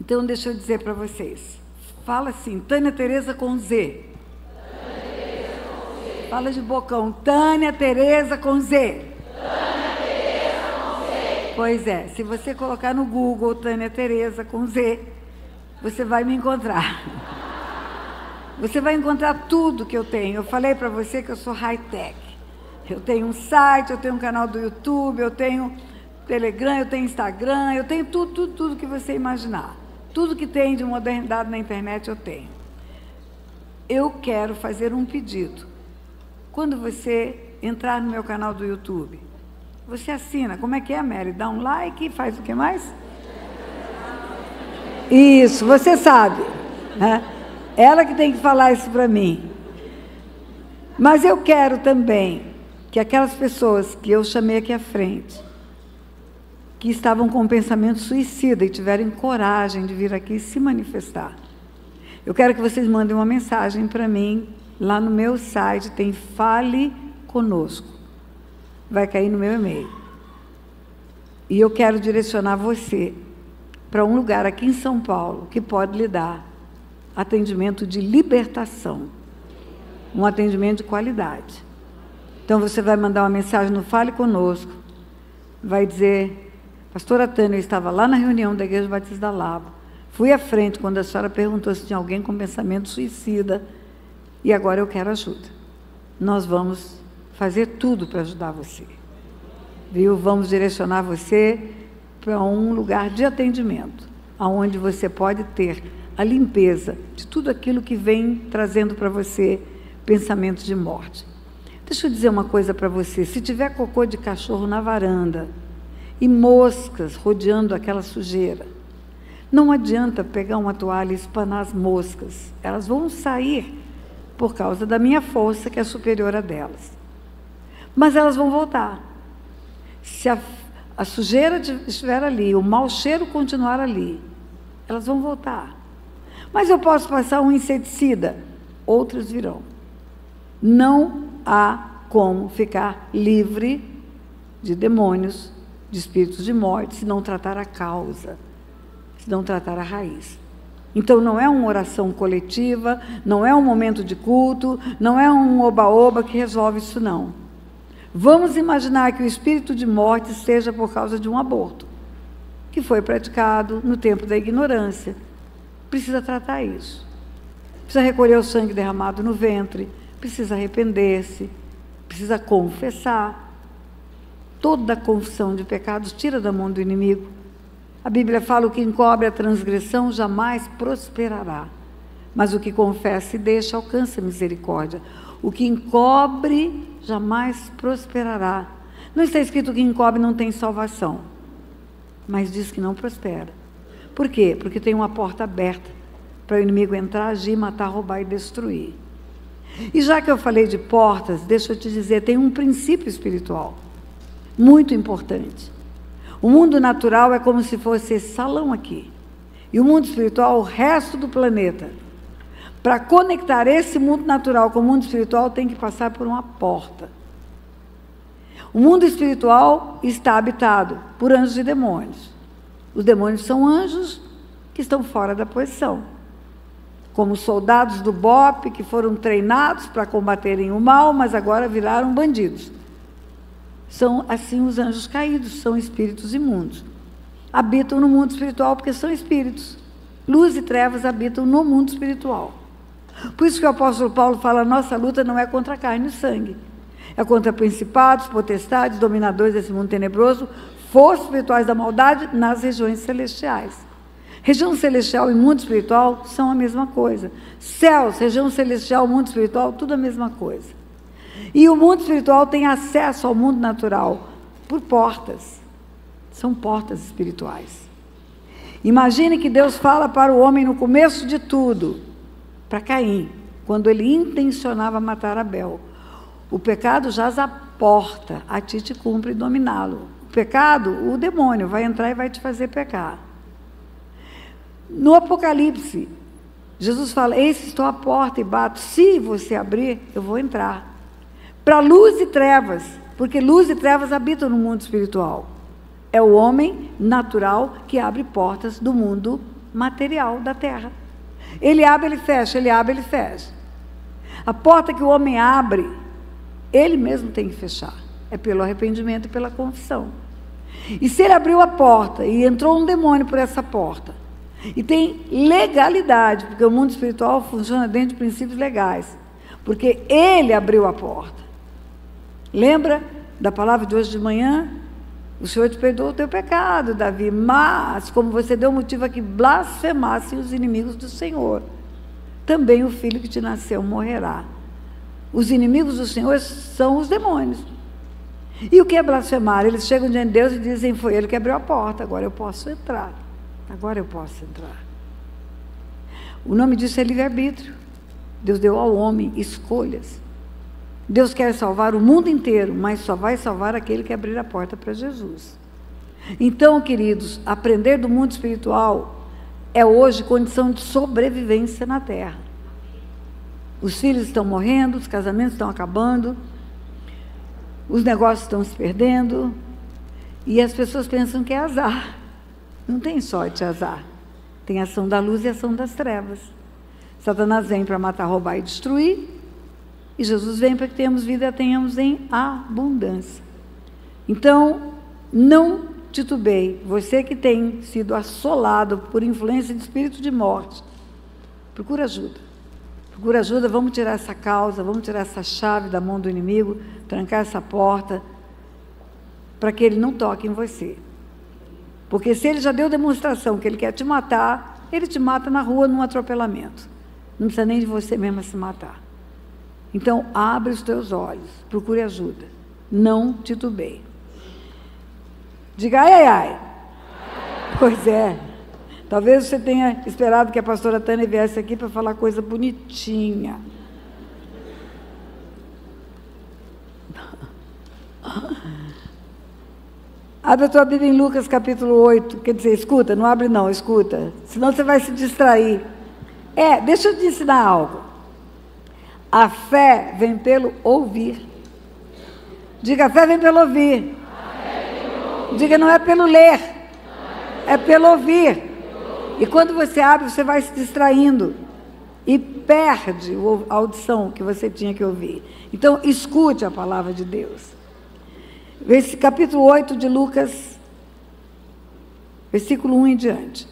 Então, deixa eu dizer para vocês. Fala assim, Tânia Tereza com Z. Fala de bocão, Tânia Tereza com Z. Pois é, se você colocar no Google Tânia Tereza com Z, você vai me encontrar. Você vai encontrar tudo que eu tenho. Eu falei para você que eu sou high-tech. Eu tenho um site, eu tenho um canal do YouTube, eu tenho Telegram, eu tenho Instagram, eu tenho tudo que você imaginar. Tudo que tem de modernidade na internet eu tenho. Eu quero fazer um pedido. Quando você entrar no meu canal do YouTube, você assina. Como é que é, Mary? Dá um like e faz o que mais? Isso, você sabe, né? Ela que tem que falar isso para mim. Mas eu quero também que aquelas pessoas que eu chamei aqui à frente, que estavam com pensamento suicida e tiverem coragem de vir aqui se manifestar, eu quero que vocês mandem uma mensagem para mim. Lá no meu site tem Fale Conosco. Vai cair no meu e-mail. E eu quero direcionar você para um lugar aqui em São Paulo que pode lhe dar atendimento de libertação. Um atendimento de qualidade. Então você vai mandar uma mensagem no Fale Conosco. Vai dizer, pastora Tânia, eu estava lá na reunião da Igreja Batista da Lapa. Fui à frente quando a senhora perguntou se tinha alguém com pensamento suicida. E agora eu quero ajuda. Nós vamos fazer tudo para ajudar você. Viu? Vamos direcionar você para um lugar de atendimento, onde você pode ter a limpeza de tudo aquilo que vem trazendo para você pensamentos de morte. Deixa eu dizer uma coisa para você. Se tiver cocô de cachorro na varanda e moscas rodeando aquela sujeira, não adianta pegar uma toalha e espanar as moscas. Elas vão sair por causa da minha força, que é superior a delas. Mas elas vão voltar. Se a sujeira estiver ali, o mau cheiro continuar ali, elas vão voltar. Mas eu posso passar um inseticida, outras virão. Não há como ficar livre de demônios, de espíritos de morte, se não tratar a causa, se não tratar a raiz. Então, não é uma oração coletiva, não é um momento de culto, não é um oba-oba que resolve isso, não. Vamos imaginar que o espírito de morte seja por causa de um aborto, que foi praticado no tempo da ignorância. Precisa tratar isso. Precisa recolher o sangue derramado no ventre, precisa arrepender-se, precisa confessar. Toda a confissão de pecados tira da mão do inimigo. A Bíblia fala, o que encobre a transgressão jamais prosperará, mas o que confessa e deixa alcança misericórdia. O que encobre jamais prosperará. Não está escrito que encobre não tem salvação, mas diz que não prospera. Por quê? Porque tem uma porta aberta para o inimigo entrar, agir, matar, roubar e destruir. E já que eu falei de portas, deixa eu te dizer, tem um princípio espiritual muito importante. O mundo natural é como se fosse esse salão aqui. E o mundo espiritual, o resto do planeta. Para conectar esse mundo natural com o mundo espiritual, tem que passar por uma porta. O mundo espiritual está habitado por anjos e demônios. Os demônios são anjos que estão fora da posição. Como soldados do BOPE, que foram treinados para combaterem o mal, mas agora viraram bandidos. São, assim, os anjos caídos, são espíritos imundos. Habitam no mundo espiritual porque são espíritos. Luz e trevas habitam no mundo espiritual. Por isso que o apóstolo Paulo fala, nossa luta não é contra carne e sangue. É contra principados, potestades, dominadores desse mundo tenebroso, forças espirituais da maldade nas regiões celestiais. Região celestial e mundo espiritual são a mesma coisa. Céus, região celestial, mundo espiritual, tudo a mesma coisa. E o mundo espiritual tem acesso ao mundo natural por portas. São portas espirituais. Imagine que Deus fala para o homem no começo de tudo, para Caim, quando ele intencionava matar Abel. O pecado jaz à porta, a ti te cumpre dominá-lo. O pecado, o demônio vai entrar e vai te fazer pecar. No Apocalipse, Jesus fala, eis que estou à porta e bato, se você abrir, eu vou entrar. Para luz e trevas, porque luz e trevas habitam no mundo espiritual. É o homem natural que abre portas do mundo material da terra. Ele abre, ele fecha, ele abre, ele fecha. A porta que o homem abre, ele mesmo tem que fechar. É pelo arrependimento e pela confissão. E se ele abriu a porta e entrou um demônio por essa porta, e tem legalidade, porque o mundo espiritual funciona dentro de princípios legais, porque ele abriu a porta. Lembra da palavra de hoje de manhã? O Senhor te perdoou o teu pecado, Davi, mas como você deu motivo a que blasfemassem os inimigos do Senhor, também o filho que te nasceu morrerá. Os inimigos do Senhor são os demônios. E o que é blasfemar? Eles chegam diante de Deus e dizem, foi ele que abriu a porta, agora eu posso entrar. Agora eu posso entrar. O nome disso é livre-arbítrio. Deus deu ao homem escolhas. Deus quer salvar o mundo inteiro, mas só vai salvar aquele que abrir a porta para Jesus. Então, queridos, aprender do mundo espiritual é hoje condição de sobrevivência na terra. Os filhos estão morrendo, os casamentos estão acabando, os negócios estão se perdendo, e as pessoas pensam que é azar. Não tem sorte, azar. Tem ação da luz e ação das trevas. Satanás vem para matar, roubar e destruir, e Jesus vem para que tenhamos vida e a tenhamos em abundância. Então, não titubeie. Você que tem sido assolado por influência de espírito de morte, procura ajuda. Procura ajuda, vamos tirar essa causa, vamos tirar essa chave da mão do inimigo, trancar essa porta, para que ele não toque em você. Porque se ele já deu demonstração que ele quer te matar, ele te mata na rua num atropelamento. Não precisa nem de você mesma se matar. Então, abre os teus olhos, procure ajuda. Não titubeie. Diga, ai, ai, ai. Pois é. Talvez você tenha esperado que a pastora Tânia viesse aqui para falar coisa bonitinha. Abre a tua Bíblia em Lucas capítulo 8. Quer dizer, escuta, não abre não, escuta. Senão você vai se distrair. Deixa eu te ensinar algo. A fé vem pelo ouvir. Diga, a fé vem pelo ouvir. Diga, não é pelo ler. É pelo ouvir. E quando você abre, você vai se distraindo. E perde a audição que você tinha que ouvir. Então, escute a palavra de Deus. Esse capítulo 8 de Lucas, versículo 1 em diante.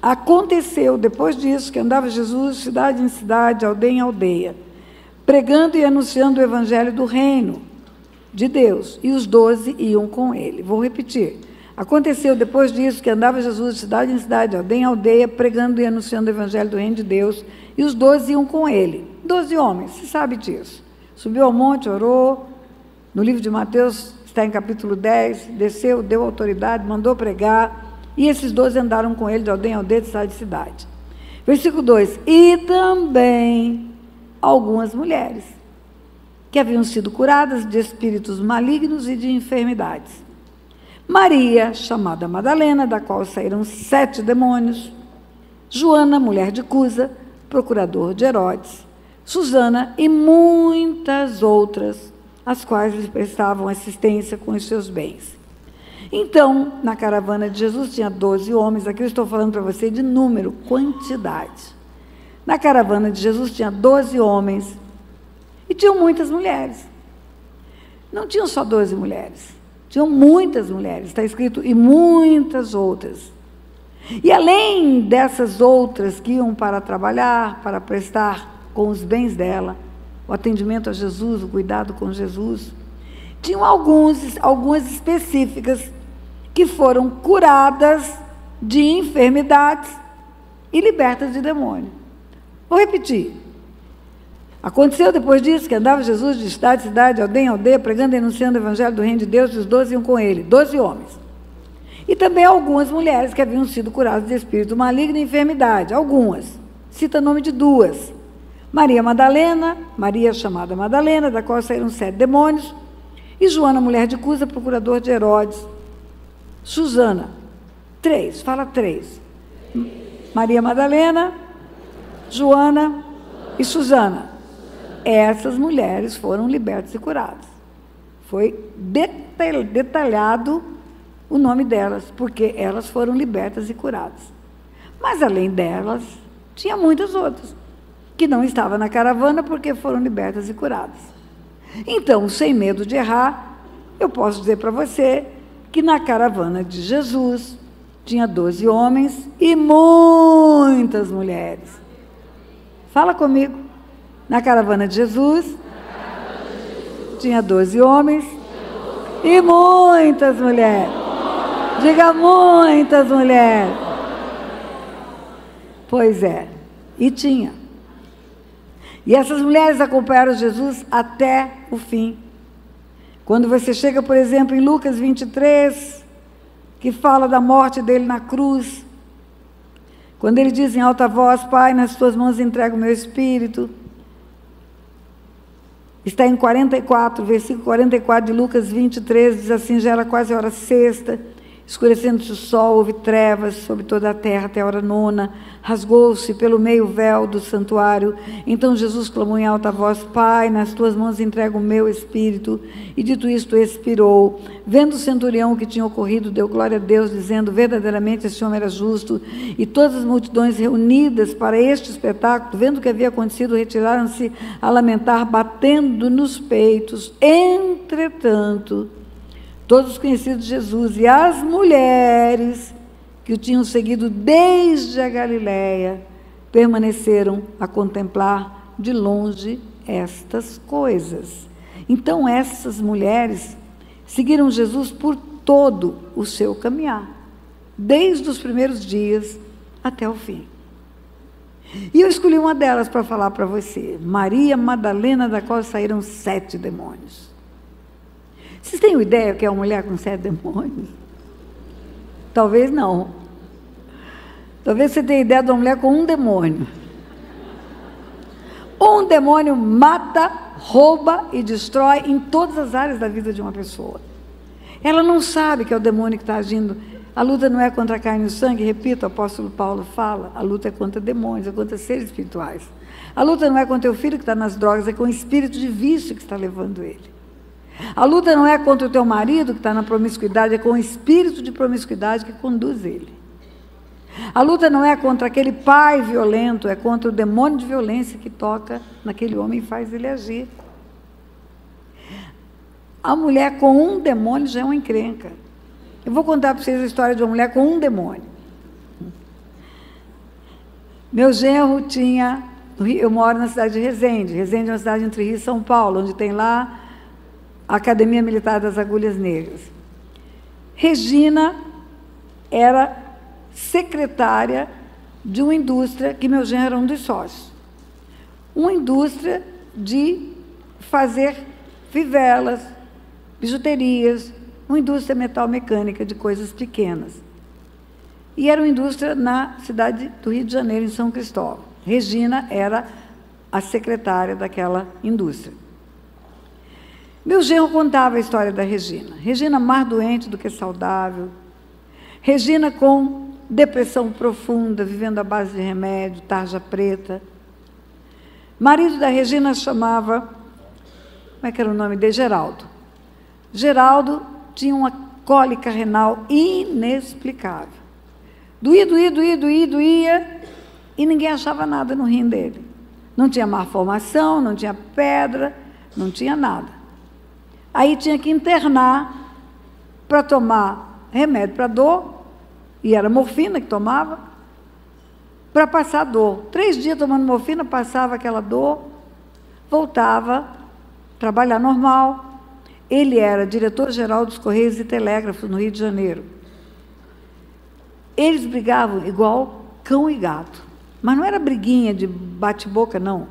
Aconteceu, depois disso, que andava Jesus de cidade em cidade, aldeia em aldeia, pregando e anunciando o evangelho do reino de Deus, e os 12 iam com ele. Vou repetir. Aconteceu, depois disso, que andava Jesus de cidade em cidade, aldeia em aldeia, pregando e anunciando o evangelho do reino de Deus, e os 12 iam com ele. 12 homens, se sabe disso. Subiu ao monte, orou. No livro de Mateus, está em capítulo 10, desceu, deu autoridade, mandou pregar, e esses 12 andaram com ele de aldeia em aldeia, de cidade em cidade. Versículo 2, e também algumas mulheres, que haviam sido curadas de espíritos malignos e de enfermidades. Maria, chamada Madalena, da qual saíram 7 demônios, Joana, mulher de Cusa, procurador de Herodes, Susana e muitas outras, as quais lhe prestavam assistência com os seus bens. Então, na caravana de Jesus tinha 12 homens, aqui eu estou falando para você de número, quantidade. Na caravana de Jesus tinha 12 homens e tinham muitas mulheres. Não tinham só 12 mulheres, tinham muitas mulheres, está escrito, e muitas outras. E além dessas outras que iam para trabalhar, para prestar com os bens dela, o atendimento a Jesus, o cuidado com Jesus, tinham algumas específicas que foram curadas de enfermidades e libertas de demônio. Vou repetir. Aconteceu depois disso que andava Jesus de cidade em cidade, aldeia em aldeia, pregando e anunciando o evangelho do reino de Deus, e os 12 iam com ele, 12 homens. E também algumas mulheres que haviam sido curadas de espírito maligno e enfermidade, algumas. Cita o nome de 2. Maria Madalena, Maria chamada Madalena, da qual saíram 7 demônios, e Joana, mulher de Cusa, procurador de Herodes. Susana, 3, fala 3. Maria Madalena, Joana e Susana. Essas mulheres foram libertas e curadas. Foi detalhado o nome delas, porque elas foram libertas e curadas. Mas, além delas, tinha muitas outras, que não estavam na caravana porque foram libertas e curadas. Então, sem medo de errar, eu posso dizer para você que na caravana de Jesus tinha 12 homens e muitas mulheres. Fala comigo. Na caravana de Jesus, tinha 12 homens e muitas mulheres. Diga, muitas mulheres. Pois é, e tinha. E essas mulheres acompanharam Jesus até o fim. Quando você chega, por exemplo, em Lucas 23, que fala da morte dele na cruz, quando ele diz em alta voz: Pai, nas tuas mãos entrego o meu espírito. Está em 44, versículo 44 de Lucas 23, diz assim: já era quase a hora sexta, escurecendo-se o sol, houve trevas sobre toda a terra até a hora nona, rasgou-se pelo meio o véu do santuário. Então Jesus clamou em alta voz: Pai, nas tuas mãos entrego o meu espírito. E dito isto, expirou. Vendo o centurião o que tinha ocorrido, deu glória a Deus, dizendo: verdadeiramente esse homem era justo. E todas as multidões reunidas para este espetáculo, vendo o que havia acontecido, retiraram-se a lamentar, batendo nos peitos. Entretanto, todos os conhecidos de Jesus e as mulheres que o tinham seguido desde a Galileia permaneceram a contemplar de longe estas coisas. Então essas mulheres seguiram Jesus por todo o seu caminhar, desde os primeiros dias até o fim. E eu escolhi uma delas para falar para você, Maria Madalena, da qual saíram 7 demônios. Vocês têm uma ideia que é uma mulher com 7 demônios? Talvez não. Talvez você tenha ideia de uma mulher com um demônio. Um demônio mata, rouba e destrói em todas as áreas da vida de uma pessoa. Ela não sabe que é o demônio que está agindo. A luta não é contra a carne e o sangue, repito, o apóstolo Paulo fala, a luta é contra demônios, é contra seres espirituais. A luta não é contra o filho que está nas drogas, é com o espírito de vício que está levando ele. A luta não é contra o teu marido que está na promiscuidade, é com o espírito de promiscuidade que conduz ele. A luta não é contra aquele pai violento, é contra o demônio de violência que toca naquele homem e faz ele agir. A mulher com um demônio já é uma encrenca. Eu vou contar para vocês a história de uma mulher com um demônio. Meu genro tinha... Eu moro na cidade de Resende. Resende é uma cidade entre Rio e São Paulo, onde tem lá a Academia Militar das Agulhas Negras. Regina era secretária de uma indústria que meu genro era um dos sócios. Uma indústria de fazer fivelas, bijuterias, uma indústria metal-mecânica de coisas pequenas. E era uma indústria na cidade do Rio de Janeiro, em São Cristóvão. Regina era a secretária daquela indústria. Meu genro contava a história da Regina. Regina mais doente do que saudável. Regina com depressão profunda, vivendo à base de remédio, tarja preta. Marido da Regina chamava, como é que era o nome dele? Geraldo. Geraldo tinha uma cólica renal inexplicável. Doía, e ninguém achava nada no rim dele. Não tinha malformação, não tinha pedra, não tinha nada. Aí tinha que internar para tomar remédio para dor, e era morfina que tomava, para passar a dor. 3 dias tomando morfina, passava aquela dor, voltava a trabalhar normal. Ele era diretor-geral dos Correios e Telégrafos no Rio de Janeiro. Eles brigavam igual cão e gato. Mas não era briguinha de bate-boca, não.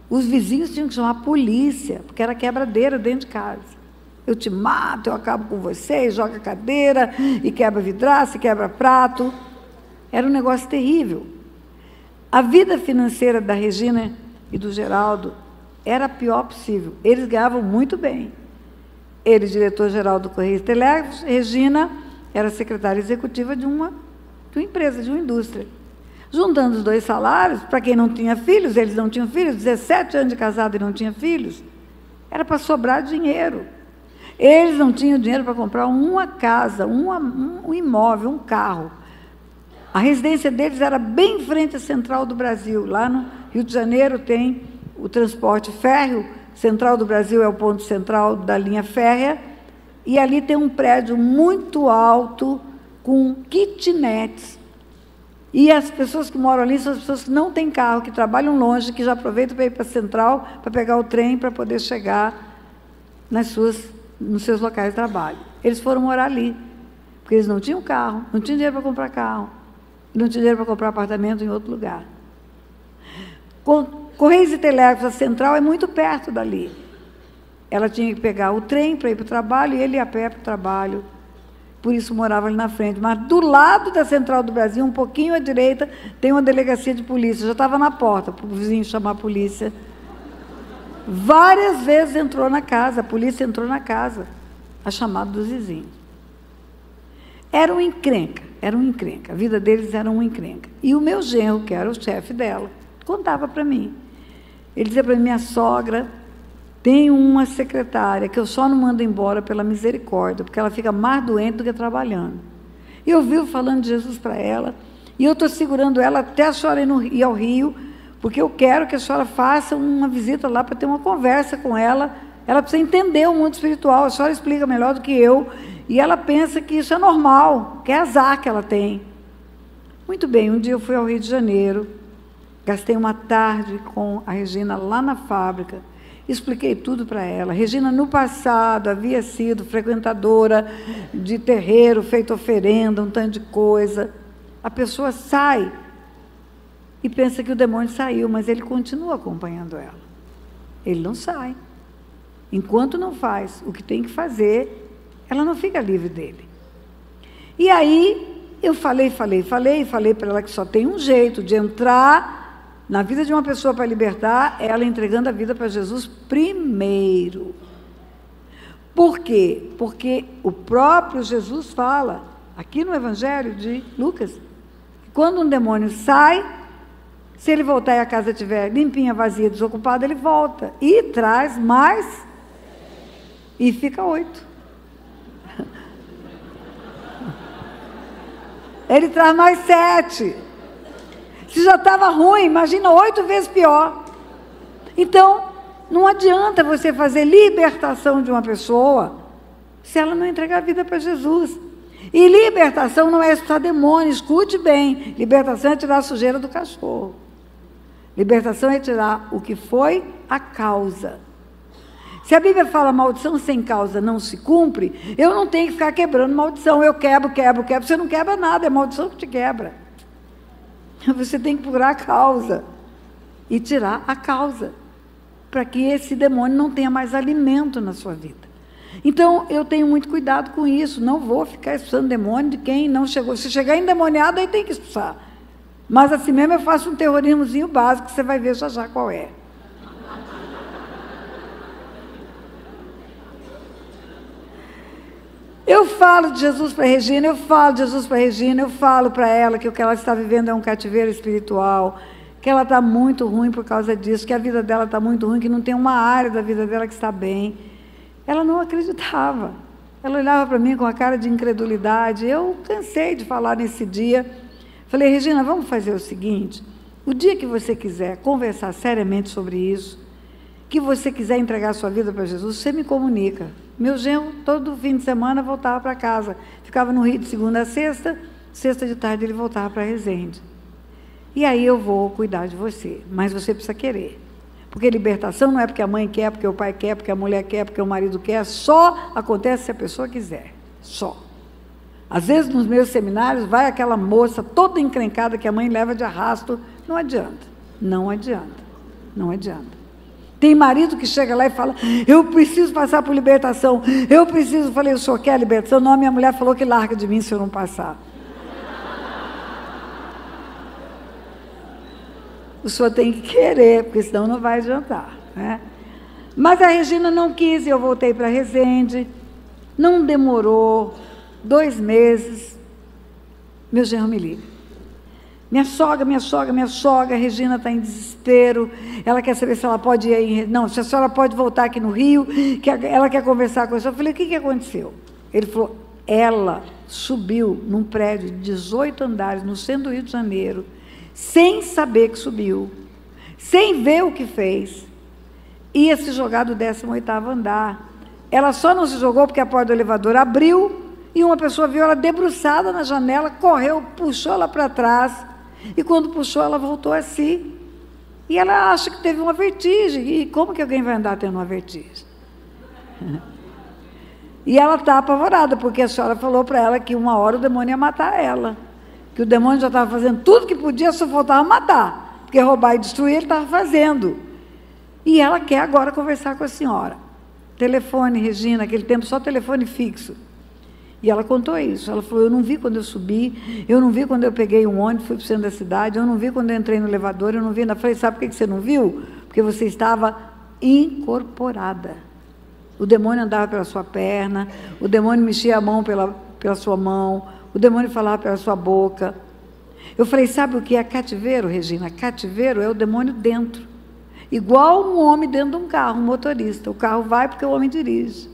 Os vizinhos tinham que chamar a polícia, porque era quebradeira dentro de casa. Eu te mato, eu acabo com você, joga cadeira, e quebra vidraça, e quebra prato. Era um negócio terrível. A vida financeira da Regina e do Geraldo era a pior possível. Eles ganhavam muito bem. Ele, diretor-geral do Correio e Telégrafos, Regina era secretária executiva de uma empresa, de uma indústria. Juntando os 2 salários, para quem não tinha filhos, eles não tinham filhos, 17 anos de casado e não tinha filhos, era para sobrar dinheiro. Eles não tinham dinheiro para comprar uma casa, um imóvel, um carro. A residência deles era bem em frente à Central do Brasil. Lá no Rio de Janeiro tem o transporte férreo, Central do Brasil é o ponto central da linha férrea, e ali tem um prédio muito alto, com kitnets. E as pessoas que moram ali são as pessoas que não têm carro, que trabalham longe, que já aproveitam para ir para a Central, para pegar o trem, para poder chegar nos seus locais de trabalho. Eles foram morar ali, porque eles não tinham carro, não tinham dinheiro para comprar carro, não tinham dinheiro para comprar apartamento em outro lugar. Correios e Telégrafos, a Central é muito perto dali. Ela tinha que pegar o trem para ir para o trabalho, e ele ia a pé para o trabalho. Por isso morava ali na frente. Mas do lado da Central do Brasil, um pouquinho à direita, tem uma delegacia de polícia. Eu já estava na porta para o vizinho chamar a polícia. Várias vezes entrou na casa, a polícia entrou na casa, a chamada dos vizinhos. Era um encrenca, a vida deles era um encrenca. E o meu genro, que era o chefe dela, contava para mim. Ele dizia para mim: minha sogra tem uma secretária que eu só não mando embora pela misericórdia, porque ela fica mais doente do que trabalhando. E eu vivo falando de Jesus para ela, e eu estou segurando ela até a senhora ir ao Rio, porque eu quero que a senhora faça uma visita lá para ter uma conversa com ela. Ela precisa entender o mundo espiritual, a senhora explica melhor do que eu, e ela pensa que isso é normal, que é azar que ela tem. Muito bem, um dia eu fui ao Rio de Janeiro, gastei uma tarde com a Regina lá na fábrica, expliquei tudo para ela. Regina, no passado, havia sido frequentadora de terreiro, feito oferenda, um tanto de coisa. A pessoa sai e pensa que o demônio saiu, mas ele continua acompanhando ela. Ele não sai. Enquanto não faz o que tem que fazer, ela não fica livre dele. E aí, eu falei para ela que só tem um jeito de entrar na vida de uma pessoa para libertar, ela entregando a vida para Jesus primeiro. Por quê? Porque o próprio Jesus fala, aqui no Evangelho de Lucas, que quando um demônio sai, se ele voltar e a casa estiver limpinha, vazia, desocupada, ele volta e traz mais, e fica 8. Ele traz mais 7. Se já estava ruim, imagina 8 vezes pior. Então, não adianta você fazer libertação de uma pessoa se ela não entregar a vida para Jesus. E libertação não é expulsar demônio, escute bem. Libertação é tirar a sujeira do cachorro. Libertação é tirar o que foi a causa. Se a Bíblia fala maldição sem causa não se cumpre, eu não tenho que ficar quebrando maldição. Eu quebro. Você não quebra nada, é maldição que te quebra. Você tem que procurar a causa e tirar a causa, para que esse demônio não tenha mais alimento na sua vida. Então, eu tenho muito cuidado com isso, não vou ficar expulsando demônio de quem não chegou. Se chegar endemoniado, aí tem que expulsar. Mas assim mesmo eu faço um terrorismozinho básico, que você vai ver já qual é. Eu falo de Jesus para a Regina, eu falo para ela que o que ela está vivendo é um cativeiro espiritual, que ela está muito ruim por causa disso, que a vida dela está muito ruim, que não tem uma área da vida dela que está bem. Ela não acreditava. Ela olhava para mim com a cara de incredulidade. Eu cansei de falar nesse dia. Falei: Regina, vamos fazer o seguinte, o dia que você quiser conversar seriamente sobre isso, que você quiser entregar a sua vida para Jesus, você me comunica. Meu genro, todo fim de semana, voltava para casa. Ficava no Rio de segunda a sexta, sexta de tarde ele voltava para Resende. E aí eu vou cuidar de você, mas você precisa querer. Porque libertação não é porque a mãe quer, porque o pai quer, porque a mulher quer, porque o marido quer, só acontece se a pessoa quiser, só. Às vezes nos meus seminários vai aquela moça toda encrencada que a mãe leva de arrasto, não adianta. Tem marido que chega lá e fala: eu preciso passar por libertação, eu falei: o senhor quer a libertação? Não, minha mulher falou que larga de mim se eu não passar. O senhor tem que querer, porque senão não vai adiantar, né? Mas a Regina não quis, e eu voltei para Resende. Não demorou 2 meses, meu genro me liga: minha sogra, a Regina está em desespero, ela quer saber se ela pode ir, não, se a senhora pode voltar aqui no Rio, que ela quer conversar com você. Eu falei: o que aconteceu? Ele falou: ela subiu num prédio de 18 andares, no centro do Rio de Janeiro, sem saber que subiu, sem ver o que fez, ia se jogar do 18º andar. Ela só não se jogou porque a porta do elevador abriu e uma pessoa viu ela debruçada na janela, correu, puxou ela para trás, e quando puxou, ela voltou a si. E ela acha que teve uma vertigem. E como que alguém vai andar tendo uma vertigem? E ela está apavorada, porque a senhora falou para ela que uma hora o demônio ia matar ela. Que o demônio já estava fazendo tudo que podia, só faltava matar. Porque roubar e destruir ele estava fazendo. E ela quer agora conversar com a senhora. Telefone, Regina, naquele tempo só telefone fixo. E ela contou isso. Ela falou, eu não vi quando eu subi, eu não vi quando eu peguei um ônibus, fui para o centro da cidade, eu não vi quando eu entrei no elevador, eu não vi. Eu falei, sabe por que você não viu? Porque você estava incorporada. O demônio andava pela sua perna, o demônio mexia a mão pela sua mão, o demônio falava pela sua boca. Eu falei, sabe o que é cativeiro, Regina? Cativeiro é o demônio dentro. Igual um homem dentro de um carro, um motorista. O carro vai porque o homem dirige.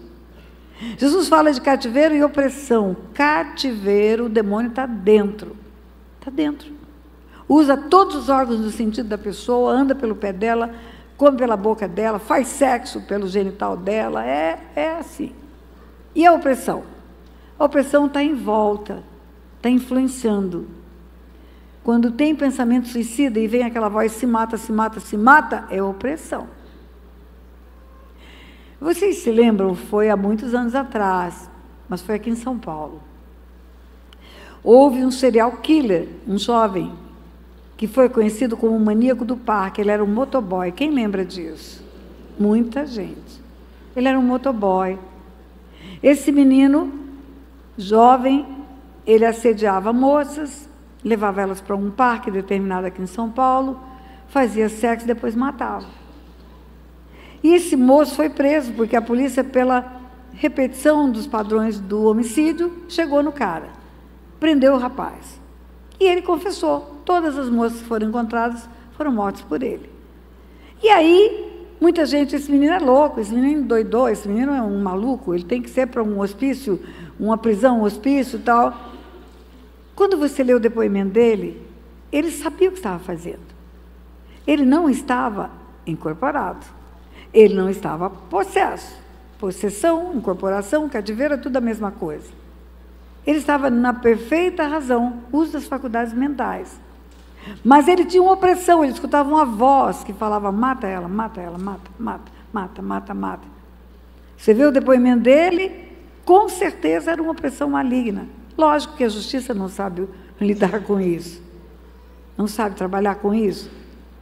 Jesus fala de cativeiro e opressão. Cativeiro, o demônio está dentro. Está dentro. Usa todos os órgãos do sentido da pessoa, anda pelo pé dela, come pela boca dela, faz sexo pelo genital dela. É assim. E a opressão? A opressão está em volta, está influenciando. Quando tem pensamento suicida e vem aquela voz, se mata, se mata, se mata, é opressão. Vocês se lembram, foi há muitos anos atrás, mas foi aqui em São Paulo. Houve um serial killer, um jovem, que foi conhecido como o maníaco do parque. Ele era um motoboy. Quem lembra disso? Muita gente. Ele era um motoboy. Esse menino, jovem, ele assediava moças, levava elas para um parque determinado aqui em São Paulo, fazia sexo e depois matava. E esse moço foi preso, porque a polícia, pela repetição dos padrões do homicídio, chegou no cara, prendeu o rapaz. E ele confessou, todas as moças que foram encontradas foram mortas por ele. E aí, muita gente, esse menino é louco, esse menino doidou, esse menino é um maluco, ele tem que ser para um hospício, uma prisão, um hospício e tal. Quando você lê o depoimento dele, ele sabia o que estava fazendo. Ele não estava incorporado. Ele não estava possesso. Possessão, incorporação, cativeiro, é tudo a mesma coisa. Ele estava na perfeita razão, uso das faculdades mentais. Mas ele tinha uma opressão, ele escutava uma voz que falava, mata ela, mata ela, mata, mata, mata, mata, mata. Você vê o depoimento dele, com certeza era uma opressão maligna. Lógico que a justiça não sabe lidar com isso, não sabe trabalhar com isso,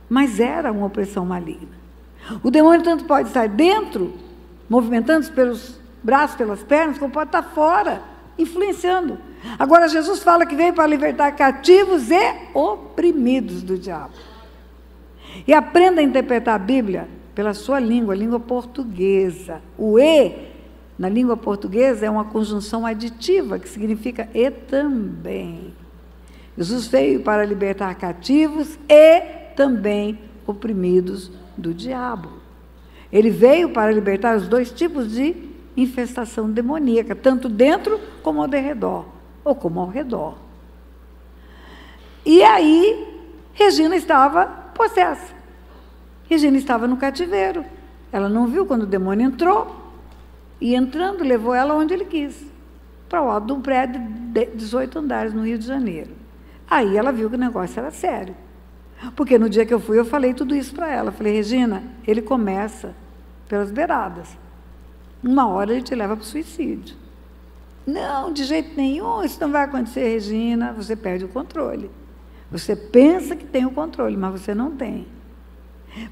mas era uma opressão maligna. O demônio tanto pode estar dentro, movimentando-se pelos braços, pelas pernas, como pode estar fora, influenciando. Agora, Jesus fala que veio para libertar cativos e oprimidos do diabo. E aprenda a interpretar a Bíblia pela sua língua, a língua portuguesa. O "e", na língua portuguesa, é uma conjunção aditiva, que significa "e também". Jesus veio para libertar cativos e também oprimidos do diabo. Ele veio para libertar os dois tipos de infestação demoníaca, tanto dentro como ao derredor, ou como ao redor. E aí, Regina estava possessa. Regina estava no cativeiro. Ela não viu quando o demônio entrou, e entrando, levou ela onde ele quis, para o alto de um prédio de 18 andares, no Rio de Janeiro. Aí ela viu que o negócio era sério. Porque no dia que eu fui, eu falei tudo isso para ela. Falei, Regina, ele começa pelas beiradas. Uma hora ele te leva para o suicídio. Não, de jeito nenhum, isso não vai acontecer, Regina. Você perde o controle. Você pensa que tem o controle, mas você não tem.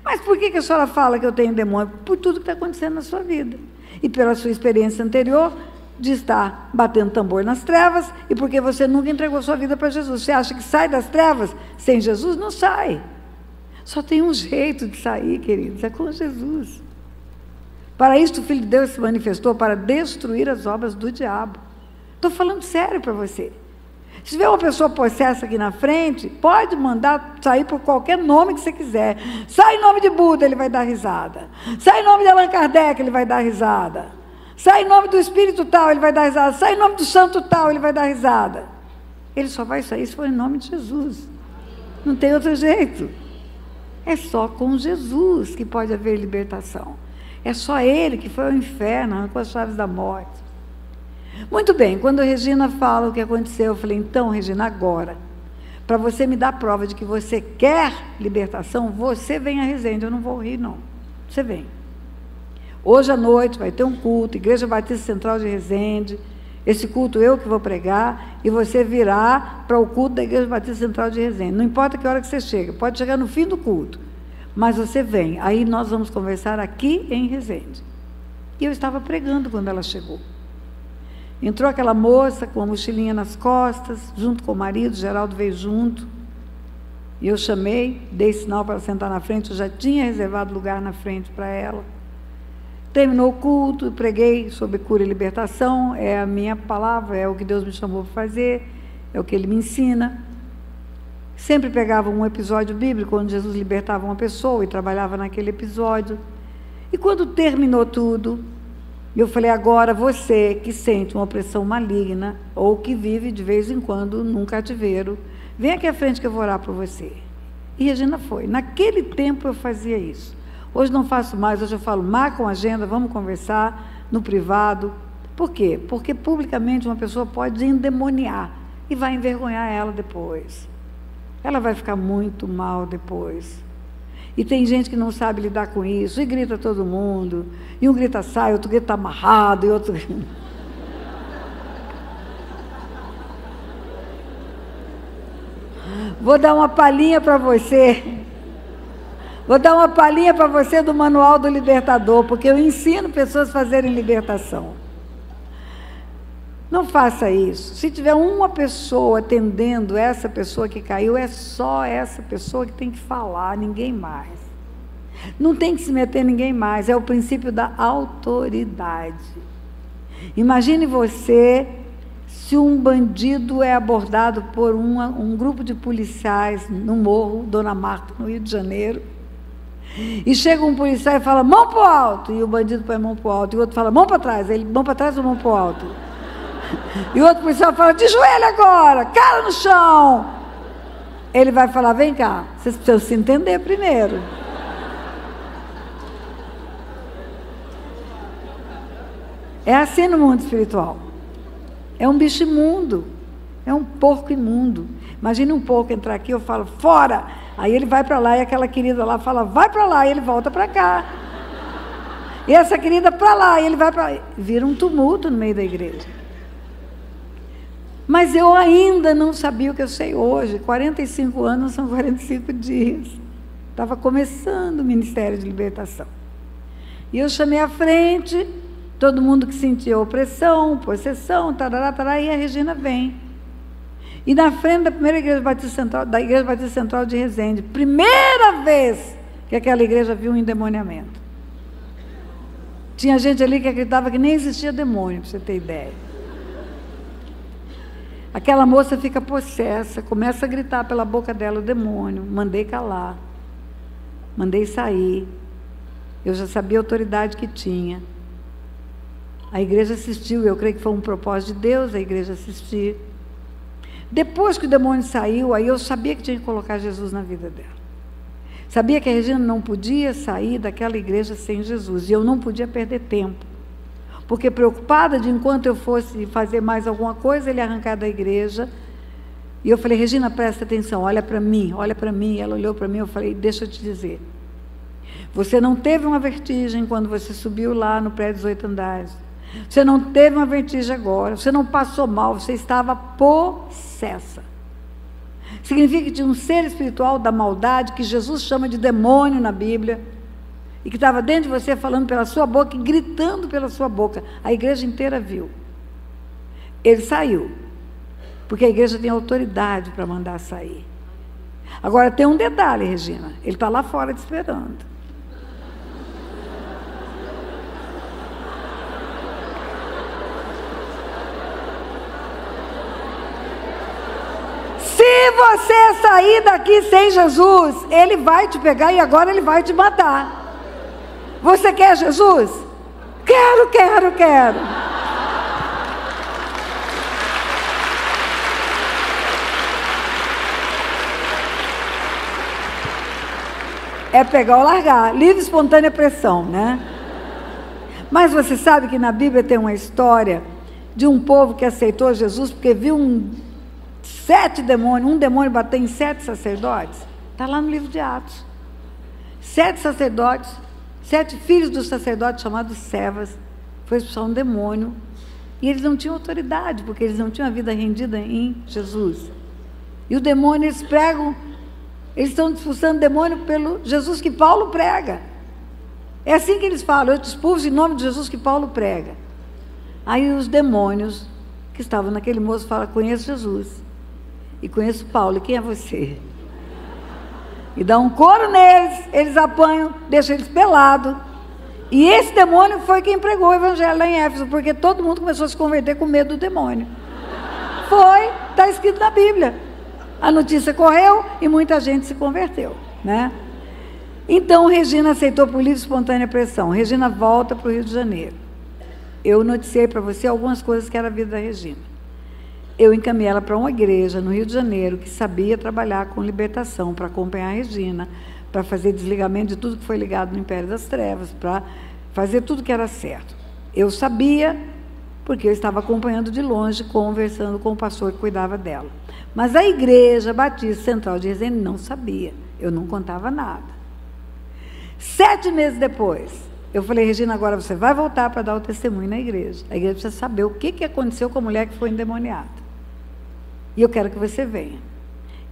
Mas por que a senhora fala que eu tenho demônio? Por tudo que está acontecendo na sua vida. E pela sua experiência anterior, de estar batendo tambor nas trevas, e porque você nunca entregou sua vida para Jesus. Você acha que sai das trevas sem Jesus? Não sai. Só tem um jeito de sair, queridos, é com Jesus. Para isso o Filho de Deus se manifestou, para destruir as obras do diabo. Estou falando sério para você. Se tiver uma pessoa possessa aqui na frente, pode mandar sair por qualquer nome que você quiser. Sai em nome de Buda, ele vai dar risada. Sai em nome de Allan Kardec, ele vai dar risada. Sai em nome do Espírito tal, ele vai dar risada. Sai em nome do Santo tal, ele vai dar risada. Ele só vai sair se for em nome de Jesus. Não tem outro jeito. É só com Jesus que pode haver libertação. É só Ele que foi ao inferno, arrancou as chaves da morte. Muito bem, quando a Regina fala o que aconteceu, eu falei, então, Regina, agora, para você me dar prova de que você quer libertação, você vem a Resende, eu não vou rir, não. Você vem. Hoje à noite vai ter um culto, Igreja Batista Central de Resende. Esse culto eu que vou pregar, e você virá para o culto da Igreja Batista Central de Resende. Não importa que hora que você chega, pode chegar no fim do culto, mas você vem. Aí nós vamos conversar aqui em Resende. E eu estava pregando quando ela chegou. Entrou aquela moça com a mochilinha nas costas, junto com o marido, Geraldo veio junto. E eu chamei, dei sinal para ela sentar na frente, eu já tinha reservado lugar na frente para ela. Terminou o culto, preguei sobre cura e libertação, é a minha palavra, é o que Deus me chamou para fazer, é o que Ele me ensina. Sempre pegava um episódio bíblico, onde Jesus libertava uma pessoa e trabalhava naquele episódio. E quando terminou tudo, eu falei, agora você que sente uma opressão maligna, ou que vive de vez em quando num cativeiro, vem aqui à frente que eu vou orar por você. E Regina foi. Naquele tempo eu fazia isso. Hoje não faço mais, hoje eu falo, marca uma agenda, vamos conversar no privado. Por quê? Porque publicamente uma pessoa pode endemoniar e vai envergonhar ela depois. Ela vai ficar muito mal depois. E tem gente que não sabe lidar com isso, e grita todo mundo, e um grita sai, outro grita amarrado, e outro... Vou dar uma palhinha para você. Vou dar uma palhinha para você do Manual do Libertador, porque eu ensino pessoas a fazerem libertação. Não faça isso. Se tiver uma pessoa atendendo essa pessoa que caiu, é só essa pessoa que tem que falar, ninguém mais. Não tem que se meter ninguém mais, é o princípio da autoridade. Imagine você, se um bandido é abordado por um grupo de policiais no morro, Dona Marta, no Rio de Janeiro, e chega um policial e fala, mão para o alto, e o bandido põe a mão para o alto, e o outro fala, mão para trás, ele, mão para trás ou mão para o alto? E o outro policial fala, de joelho agora, cara no chão. Ele vai falar, vem cá, vocês precisam se entender primeiro. É assim no mundo espiritual. É um bicho imundo, é um porco imundo. Imagine um porco entrar aqui, eu falo, fora! Aí ele vai para lá e aquela querida lá fala, vai para lá, e ele volta para cá. E essa querida para lá, e ele vai para lá. Vira um tumulto no meio da igreja. Mas eu ainda não sabia o que eu sei hoje. 45 anos são 45 dias. Estava começando o Ministério de Libertação. E eu chamei à frente, todo mundo que sentia opressão, possessão, tarará, tarará, e a Regina vem. E na frente da primeira Igreja Batista Central, da Igreja Batista Central de Resende, primeira vez que aquela igreja viu um endemoniamento. Tinha gente ali que acreditava que nem existia demônio, para você ter ideia. Aquela moça fica possessa, começa a gritar pela boca dela o demônio, mandei calar, mandei sair. Eu já sabia a autoridade que tinha. A igreja assistiu, eu creio que foi um propósito de Deus a igreja assistir. Depois que o demônio saiu, aí eu sabia que tinha que colocar Jesus na vida dela. Sabia que a Regina não podia sair daquela igreja sem Jesus, e eu não podia perder tempo. Porque preocupada de enquanto eu fosse fazer mais alguma coisa, ele arrancar da igreja. E eu falei, Regina, presta atenção, olha para mim, olha para mim. Ela olhou para mim, eu falei, deixa eu te dizer. Você não teve uma vertigem quando você subiu lá no prédio dos 8 andares. Você não teve uma vertigem agora, você não passou mal, você estava possessa. Significa que tinha um ser espiritual da maldade, que Jesus chama de demônio na Bíblia, e que estava dentro de você falando pela sua boca e gritando pela sua boca. A igreja inteira viu. Ele saiu, porque a igreja tem autoridade para mandar sair. Agora tem um detalhe, Regina, ele está lá fora te esperando. Se você sair daqui sem Jesus, ele vai te pegar e agora ele vai te matar. Você quer Jesus? Quero. É pegar ou largar, livre e espontânea pressão, né? Mas você sabe que na Bíblia tem uma história de um povo que aceitou Jesus porque viu um demônio bater em 7 sacerdotes. Está lá no livro de Atos. 7 sacerdotes, 7 filhos dos sacerdotes chamados Cefas, foi expulsar um demônio. E eles não tinham autoridade, porque eles não tinham a vida rendida em Jesus. E o demônio, eles estão expulsando o demônio pelo Jesus que Paulo prega. É assim que eles falam: eu te expulso em nome de Jesus que Paulo prega. Aí os demônios que estavam naquele moço falam: conheço Jesus e conheço Paulo, e quem é você? E dá um couro neles, eles apanham, deixam eles pelados. E esse demônio foi quem pregou o evangelho lá em Éfeso, porque todo mundo começou a se converter com medo do demônio. Está escrito na Bíblia. A notícia correu e muita gente se converteu, né? Então, Regina aceitou por livre e espontânea pressão. Regina volta para o Rio de Janeiro. Eu noticiei para você algumas coisas que era a vida da Regina. Eu encaminhei ela para uma igreja no Rio de Janeiro que sabia trabalhar com libertação, para acompanhar a Regina, para fazer desligamento de tudo que foi ligado no Império das Trevas, para fazer tudo que era certo. Eu sabia, porque eu estava acompanhando de longe, conversando com o pastor que cuidava dela. Mas a Igreja Batista Central de Resende não sabia, eu não contava nada. 7 meses depois, eu falei: Regina, agora você vai voltar para dar o testemunho na igreja. A igreja precisa saber o que aconteceu com a mulher que foi endemoniada. E eu quero que você venha.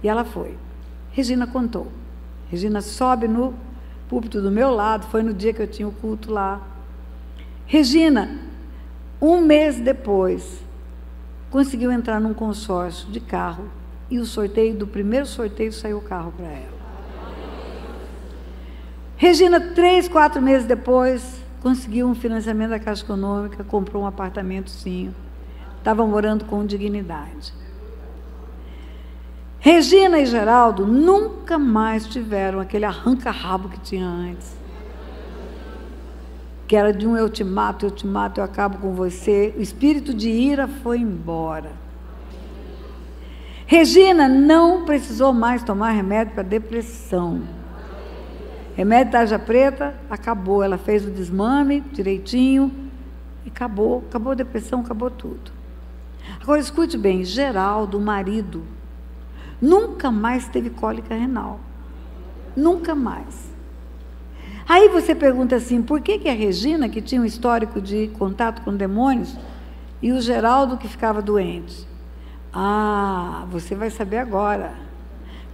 E ela foi. Regina contou. Regina sobe no púlpito do meu lado, foi no dia que eu tinha o culto lá. Regina, 1 mês depois, conseguiu entrar num consórcio de carro, e do primeiro sorteio saiu o carro para ela. Regina, 3, 4 meses depois, conseguiu um financiamento da Caixa Econômica, comprou um apartamentozinho, estava morando com dignidade. Regina e Geraldo nunca mais tiveram aquele arranca-rabo que tinha antes, que era de um eu te mato, eu acabo com você. O espírito de ira foi embora. Regina não precisou mais tomar remédio para depressão. Remédio tarja preta, acabou. Ela fez o desmame direitinho e acabou a depressão, acabou tudo. Agora escute bem, Geraldo, o marido, nunca mais teve cólica renal. Nunca mais. Aí você pergunta assim: por que a Regina, que tinha um histórico de contato com demônios, e o Geraldo, que ficava doente? Ah, você vai saber agora.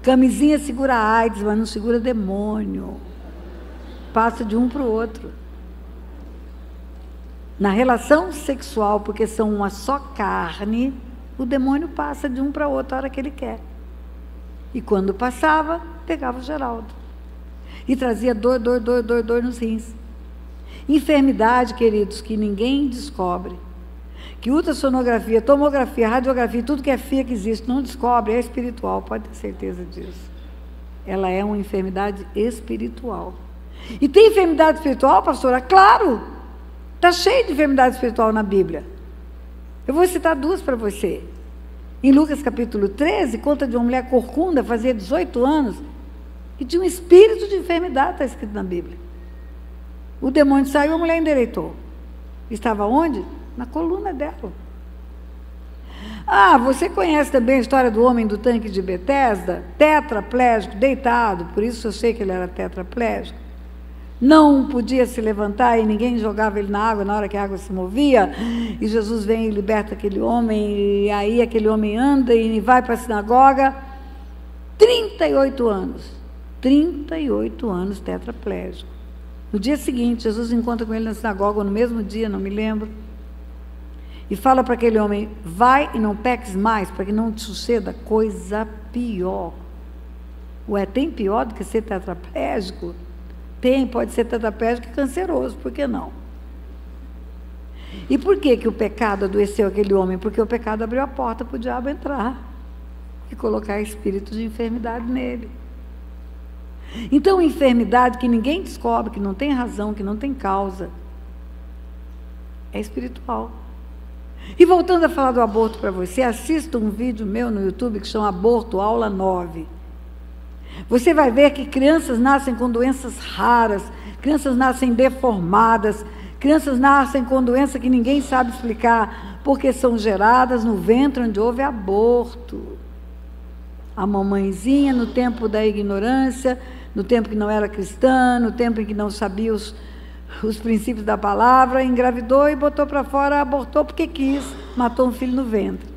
Camisinha segura AIDS, mas não segura demônio. Passa de um para o outro. Na relação sexual, porque são uma só carne, o demônio passa de um para o outro a hora que ele quer. E quando passava, pegava o Geraldo. E trazia dor nos rins. Enfermidade, queridos, que ninguém descobre. Que ultrassonografia, tomografia, radiografia, tudo que é FIA que existe, não descobre, é espiritual, pode ter certeza disso. Ela é uma enfermidade espiritual. E tem enfermidade espiritual, pastora? Claro! Está cheio de enfermidade espiritual na Bíblia. Eu vou citar 2 para você. Em Lucas capítulo 13, conta de uma mulher corcunda, fazia 18 anos, que tinha um espírito de enfermidade, está escrito na Bíblia. O demônio saiu, a mulher endireitou. Estava onde? Na coluna dela. Ah, você conhece também a história do homem do tanque de Betesda? Tetraplégico, deitado, por isso eu sei que ele era tetraplégico. Não podia se levantar e ninguém jogava ele na água na hora que a água se movia. E Jesus vem e liberta aquele homem, e aí aquele homem anda e vai para a sinagoga. 38 anos. 38 anos tetraplégico. No dia seguinte, Jesus encontra com ele na sinagoga, ou no mesmo dia, não me lembro, e fala para aquele homem: vai e não peques mais, para que não te suceda coisa pior. Ué, tem pior do que ser tetraplégico? Tem, pode ser tetraplégico e canceroso, por que não? E por que o pecado adoeceu aquele homem? Porque o pecado abriu a porta para o diabo entrar e colocar espírito de enfermidade nele. Então, enfermidade que ninguém descobre, que não tem razão, que não tem causa, É espiritual. E voltando a falar do aborto para você, assista um vídeo meu no YouTube que chama Aborto, Aula 9. Você vai ver que crianças nascem com doenças raras, crianças nascem deformadas, crianças nascem com doença que ninguém sabe explicar, porque são geradas no ventre onde houve aborto. A mamãezinha, no tempo da ignorância, no tempo que não era cristã, no tempo em que não sabia os princípios da palavra, engravidou e botou para fora, abortou porque quis, matou um filho no ventre.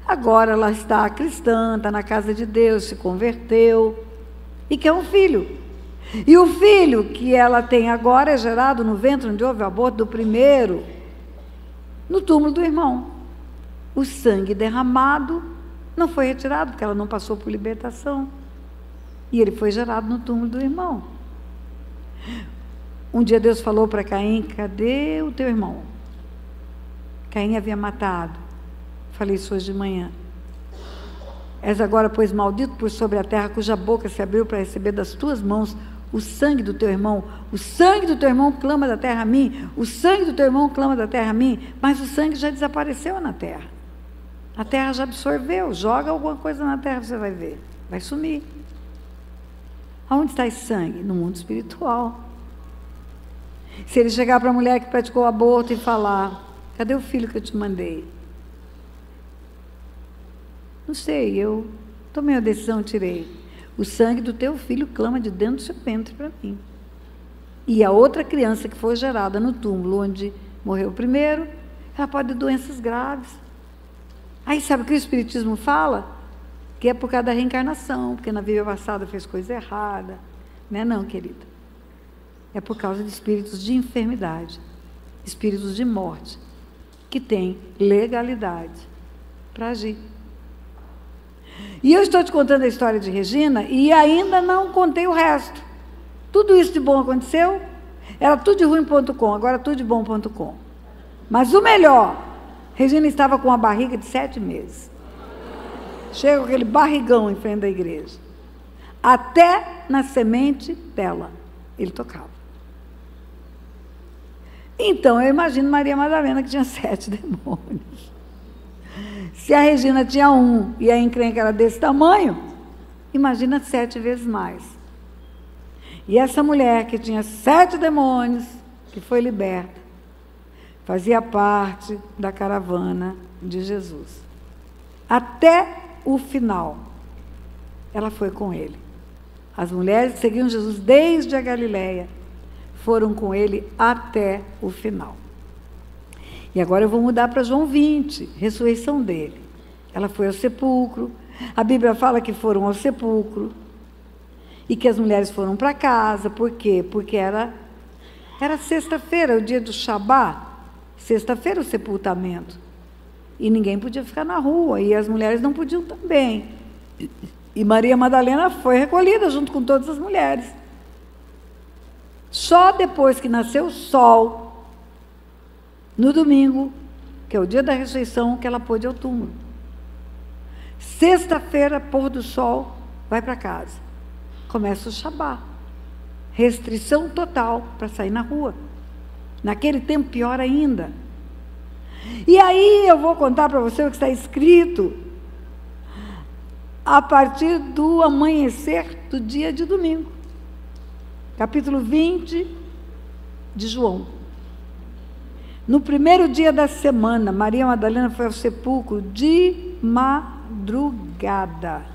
Agora ela está cristã, está na casa de Deus, se converteu e quer um filho. E o filho que ela tem agora é gerado no ventre onde houve o aborto do primeiro, no túmulo do irmão. O sangue derramado não foi retirado, porque ela não passou por libertação. E ele foi gerado no túmulo do irmão. Um dia Deus falou para Caim: cadê o teu irmão? Caim havia matado. Falei isso hoje de manhã. És agora, pois, maldito por sobre a terra, cuja boca se abriu para receber das tuas mãos o sangue do teu irmão. O sangue do teu irmão clama da terra a mim. O sangue do teu irmão clama da terra a mim. Mas o sangue já desapareceu na terra. A terra já absorveu. Joga alguma coisa na terra, você vai ver. Vai sumir. Aonde está esse sangue? No mundo espiritual. Se ele chegar para a mulher que praticou o aborto e falar: cadê o filho que eu te mandei? Não sei, eu tomei a decisão, tirei. O sangue do teu filho clama de dentro do seu ventre para mim. E a outra criança que foi gerada no túmulo onde morreu o primeiro, ela pode ter doenças graves. Aí sabe o que o Espiritismo fala? Que é por causa da reencarnação, porque na vida passada fez coisa errada. Não é não, querida. É por causa de espíritos de enfermidade, espíritos de morte, que têm legalidade para agir. E eu estou te contando a história de Regina e ainda não contei o resto. Tudo isso de bom aconteceu, era tudo de ruim.com, agora tudo de bom.com. Mas o melhor, Regina estava com uma barriga de 7 meses. Chega com aquele barrigão em frente da igreja. Até na semente dela, ele tocava. Então, eu imagino Maria Madalena, que tinha 7 demônios. Se a Regina tinha 1 e a encrenca era desse tamanho, imagina 7 vezes mais. E essa mulher que tinha 7 demônios, que foi liberta, fazia parte da caravana de Jesus. Até o final, ela foi com ele. As mulheres que seguiam Jesus desde a Galileia foram com ele até o final. E agora eu vou mudar para João 20, ressurreição dele. Ela foi ao sepulcro, a Bíblia fala que foram ao sepulcro, e que as mulheres foram para casa. Por quê? Porque era sexta-feira, o dia do Shabá, sexta-feira o sepultamento, e ninguém podia ficar na rua, e as mulheres não podiam também. E Maria Madalena foi recolhida junto com todas as mulheres. Só depois que nasceu o sol, no domingo, que é o dia da ressurreição, que ela pôde ir ao túmulo. Sexta-feira, pôr do sol, vai para casa. Começa o Shabá. Restrição total para sair na rua. Naquele tempo, pior ainda. E aí eu vou contar para você o que está escrito a partir do amanhecer do dia de domingo. Capítulo 20 de João. No primeiro dia da semana, Maria Madalena foi ao sepulcro de madrugada,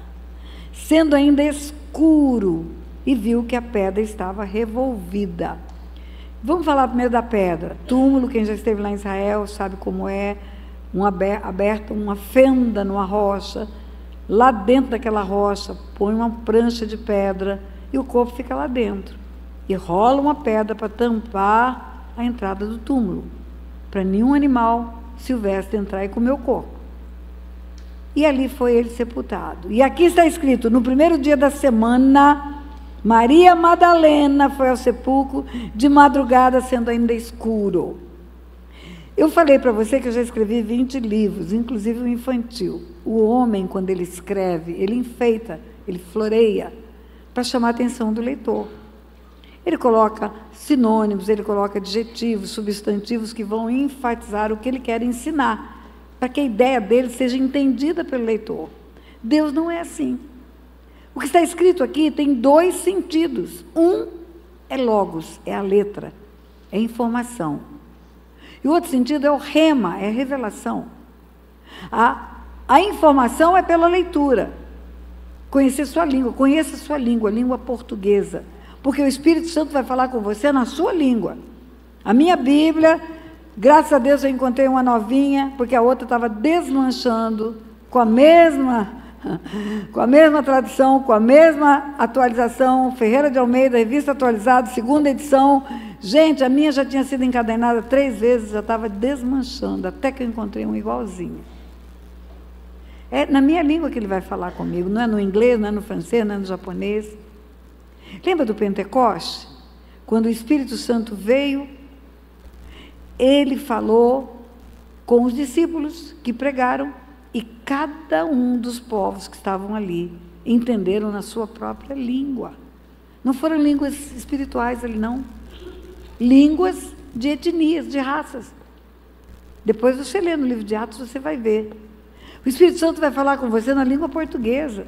sendo ainda escuro, e viu que a pedra estava revolvida. Vamos falar primeiro da pedra. Túmulo, quem já esteve lá em Israel sabe como é, aberta uma fenda numa rocha. Lá dentro daquela rocha, põe uma prancha de pedra e o corpo fica lá dentro. E rola uma pedra para tampar a entrada do túmulo, para nenhum animal silvestre entrar e comer o corpo. E ali foi ele sepultado. E aqui está escrito: no primeiro dia da semana, Maria Madalena foi ao sepulcro de madrugada, sendo ainda escuro. Eu falei para você que eu já escrevi 20 livros, inclusive o infantil. O homem, quando ele escreve, ele enfeita, ele floreia, para chamar a atenção do leitor. Ele coloca sinônimos, ele coloca adjetivos, substantivos que vão enfatizar o que ele quer ensinar, para que a ideia dele seja entendida pelo leitor. Deus não é assim. O que está escrito aqui tem dois sentidos. Um é logos, é a letra, é informação. E o outro sentido é o rema, é a revelação. A informação é pela leitura. Conhecer sua língua, conheça sua língua, a língua portuguesa. Porque o Espírito Santo vai falar com você na sua língua. A minha Bíblia, graças a Deus eu encontrei uma novinha, porque a outra estava desmanchando, com a mesma tradução, com a mesma atualização, Ferreira de Almeida, revista atualizada, 2ª edição. Gente, a minha já tinha sido encadenada 3 vezes, já estava desmanchando, até que eu encontrei um igualzinho. É na minha língua que ele vai falar comigo, não é no inglês, não é no francês, não é no japonês. Lembra do Pentecoste? Quando o Espírito Santo veio, ele falou com os discípulos que pregaram, e cada um dos povos que estavam ali entenderam na sua própria língua. Não foram línguas espirituais ali, não. Línguas de etnias, de raças. Depois você lê no livro de Atos, você vai ver. O Espírito Santo vai falar com você na língua portuguesa.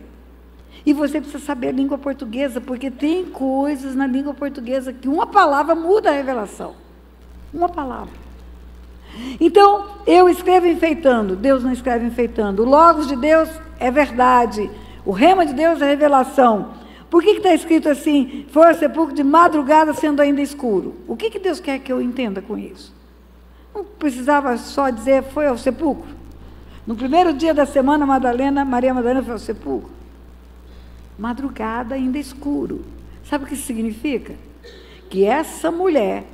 E você precisa saber a língua portuguesa, porque tem coisas na língua portuguesa que uma palavra muda a revelação. Uma palavra. Então, eu escrevo enfeitando, Deus não escreve enfeitando. O logos de Deus é verdade. O rema de Deus é revelação. Por que está escrito assim? Foi ao sepulcro de madrugada, sendo ainda escuro. O que Deus quer que eu entenda com isso? Não precisava só dizer foi ao sepulcro. No primeiro dia da semana, Maria Madalena foi ao sepulcro. Madrugada, ainda escuro. Sabe o que isso significa? Que essa mulher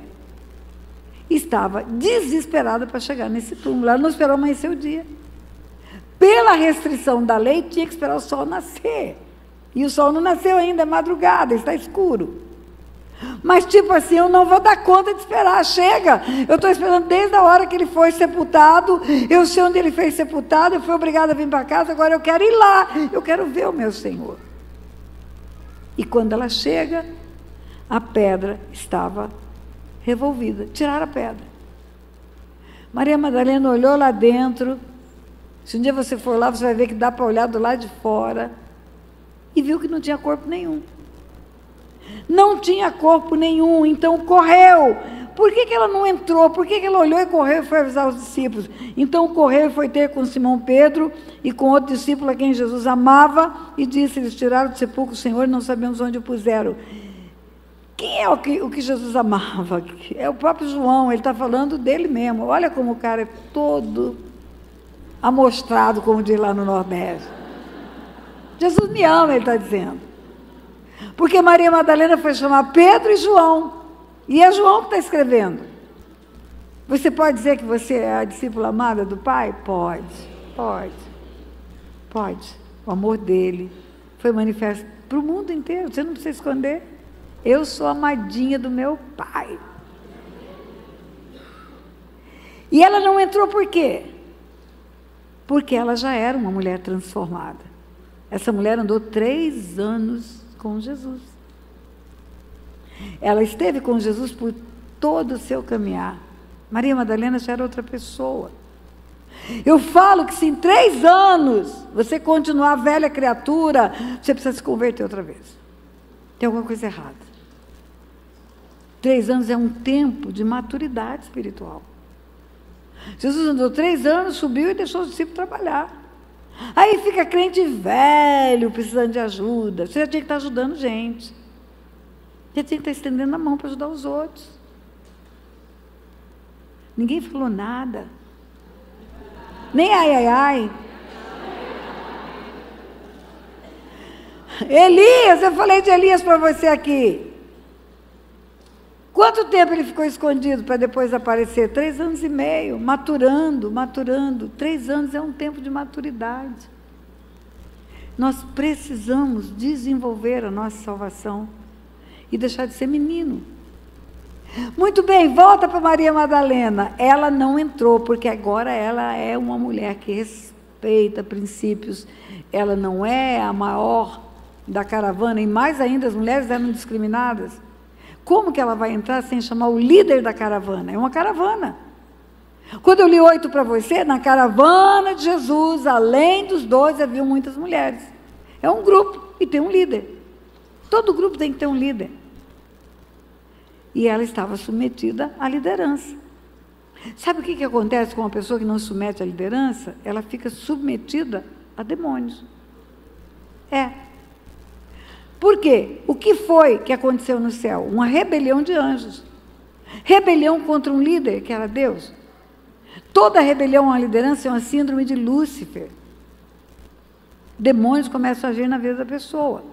estava desesperada para chegar nesse túmulo. Ela não esperou amanhecer o dia. Pela restrição da lei, tinha que esperar o sol nascer. E o sol não nasceu ainda, é madrugada, está escuro. Mas tipo assim, eu não vou dar conta de esperar, chega. Eu estou esperando desde a hora que ele foi sepultado, eu sei onde ele foi sepultado, eu fui obrigada a vir para casa, agora eu quero ir lá, eu quero ver o meu Senhor. E quando ela chega, a pedra estava revolvida, tiraram a pedra. Maria Madalena olhou lá dentro, se um dia você for lá, você vai ver que dá para olhar do lado de fora, e viu que não tinha corpo nenhum. Não tinha corpo nenhum, então correu. Por que ela não entrou? Por que ela olhou e correu e foi avisar os discípulos? Então correu e foi ter com Simão Pedro e com outro discípulo a quem Jesus amava e disse, eles tiraram do sepulcro o Senhor e não sabemos onde o puseram. Quem é o que Jesus amava? É o próprio João, ele está falando dele mesmo. Olha como o cara é todo amostrado, como diz lá no Nordeste. Jesus me ama, ele está dizendo. Porque Maria Madalena foi chamar Pedro e João. E é João que está escrevendo. Você pode dizer que você é a discípula amada do Pai? Pode. O amor dele foi manifesto para o mundo inteiro. Você não precisa esconder. Eu sou amadinha do meu Pai. E ela não entrou por quê? Porque ela já era uma mulher transformada. Essa mulher andou 3 anos com Jesus. Ela esteve com Jesus por todo o seu caminhar. Maria Madalena já era outra pessoa. Eu falo que se em 3 anos você continuar velha criatura, você precisa se converter outra vez. Tem alguma coisa errada. 3 anos é um tempo de maturidade espiritual. Jesus andou 3 anos, subiu e deixou os discípulos trabalhar. Aí fica crente velho, precisando de ajuda. Você já tinha que estar ajudando gente. Já tinha que estar estendendo a mão para ajudar os outros. Ninguém falou nada. Nem ai. Elias, eu falei de Elias para você aqui. Quanto tempo ele ficou escondido para depois aparecer? 3 anos e meio, maturando. 3 anos é um tempo de maturidade. Nós precisamos desenvolver a nossa salvação e deixar de ser menino. Muito bem, volta para Maria Madalena. Ela não entrou, porque agora ela é uma mulher que respeita princípios. Ela não é a maior da caravana, e mais ainda, as mulheres eram discriminadas. Como que ela vai entrar sem chamar o líder da caravana? É uma caravana. Quando eu li 8 para você, na caravana de Jesus, além dos 12, haviam muitas mulheres. É um grupo e tem um líder. Todo grupo tem que ter um líder. E ela estava submetida à liderança. Sabe o que acontece com uma pessoa que não se submete à liderança? Ela fica submetida a demônios. Por quê? O que foi que aconteceu no céu? Uma rebelião de anjos. Rebelião contra um líder, que era Deus. Toda rebelião à liderança é uma síndrome de Lúcifer. Demônios começam a agir na vida da pessoa.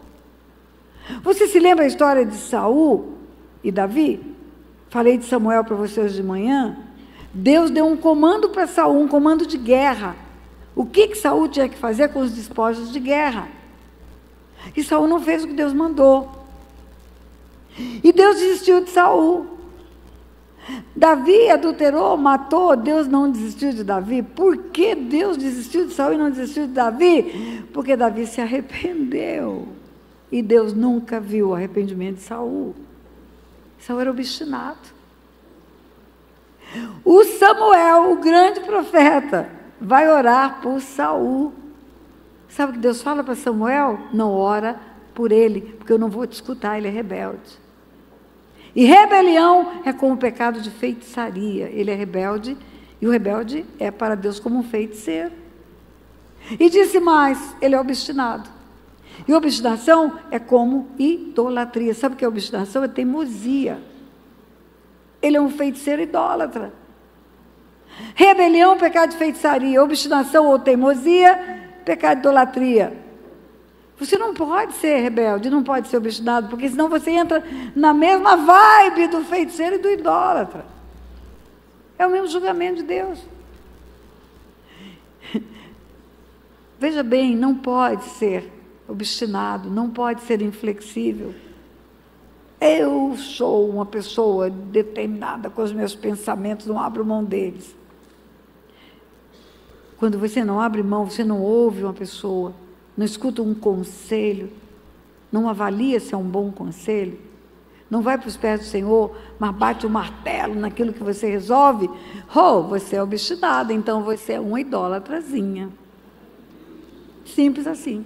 Você se lembra a história de Saul e Davi? Falei de Samuel para você hoje de manhã. Deus deu um comando para Saul, um comando de guerra. O que Saul tinha que fazer com os despojos de guerra? E Saul não fez o que Deus mandou. E Deus desistiu de Saul. Davi adulterou, matou, Deus não desistiu de Davi. Por que Deus desistiu de Saul e não desistiu de Davi? Porque Davi se arrependeu. E Deus nunca viu o arrependimento de Saul. Saul era obstinado. O Samuel, o grande profeta, vai orar por Saul. Sabe o que Deus fala para Samuel? Não ora por ele, porque eu não vou te escutar, ele é rebelde. E rebelião é como o pecado de feitiçaria. Ele é rebelde, e o rebelde é para Deus como um feiticeiro. E disse mais, ele é obstinado. E obstinação é como idolatria. Sabe o que é obstinação? É teimosia. Ele é um feiticeiro idólatra. Rebelião, pecado de feitiçaria. Obstinação ou teimosia, pecado de idolatria. Você não pode ser rebelde, não pode ser obstinado, porque senão você entra na mesma vibe do feiticeiro e do idólatra. É o mesmo julgamento de Deus. Veja bem, não pode ser obstinado, não pode ser inflexível. Eu sou uma pessoa determinada com os meus pensamentos, não abro mão deles. Quando você não abre mão, você não ouve uma pessoa, não escuta um conselho, não avalia se é um bom conselho, não vai para os pés do Senhor, mas bate o martelo naquilo que você resolve, você é obstinada, então você é uma idólatrazinha. Simples assim.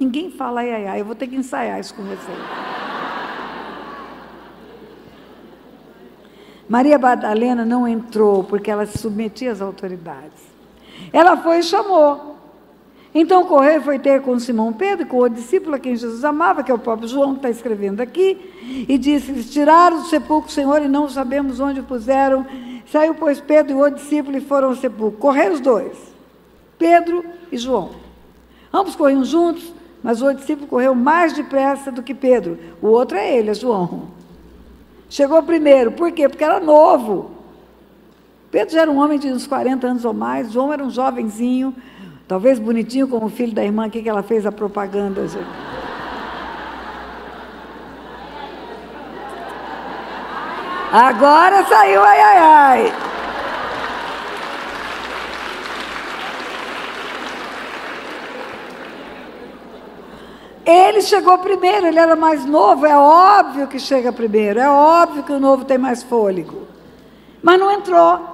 Ninguém fala ai, eu vou ter que ensaiar isso com você. Maria Madalena não entrou porque ela se submetia às autoridades. Ela foi e chamou. Então correu e foi ter com Simão Pedro, com o discípulo a quem Jesus amava, que é o próprio João que está escrevendo aqui, e disse: eles tiraram do sepulcro, Senhor, e não sabemos onde o puseram. Saiu, pois, Pedro e o discípulo e foram ao sepulcro. Correram os dois, Pedro e João. Ambos corriam juntos, mas o discípulo correu mais depressa do que Pedro. O outro é ele, é João. Chegou primeiro. Por quê? Porque era novo. Pedro já era um homem de uns 40 anos ou mais. João era um jovenzinho, talvez bonitinho, como o filho da irmã aqui que ela fez a propaganda. Agora saiu ai. Ele chegou primeiro, ele era mais novo, é óbvio que chega primeiro, é óbvio que o novo tem mais fôlego. Mas não entrou.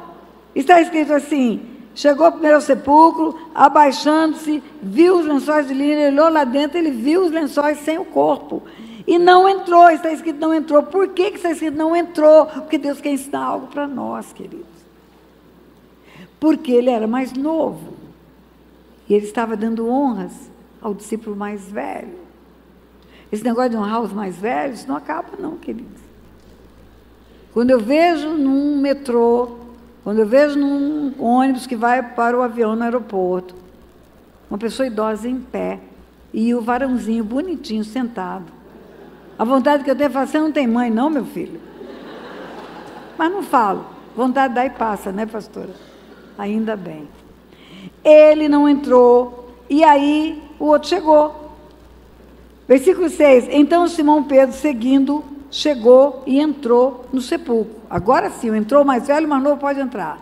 Está escrito assim: chegou primeiro ao sepulcro, abaixando-se, viu os lençóis de linho, ele olhou lá dentro, ele viu os lençóis sem o corpo. E não entrou, está escrito não entrou. Por que está escrito não entrou? Porque Deus quer ensinar algo para nós, queridos. Porque ele era mais novo. E ele estava dando honras ao discípulo mais velho. Esse negócio de honrar os mais velhos não acaba não, queridos. Quando eu vejo num metrô, quando eu vejo num ônibus que vai para o avião no aeroporto, uma pessoa idosa em pé, e o varãozinho bonitinho sentado, a vontade que eu tenho é falar: você não tem mãe não, meu filho? Mas não falo, vontade daí passa, né, pastora? Ainda bem. Ele não entrou, e aí o outro chegou. Versículo 6, então Simão Pedro, seguindo, chegou e entrou no sepulcro. Agora sim, entrou o mais velho, o mais novo pode entrar.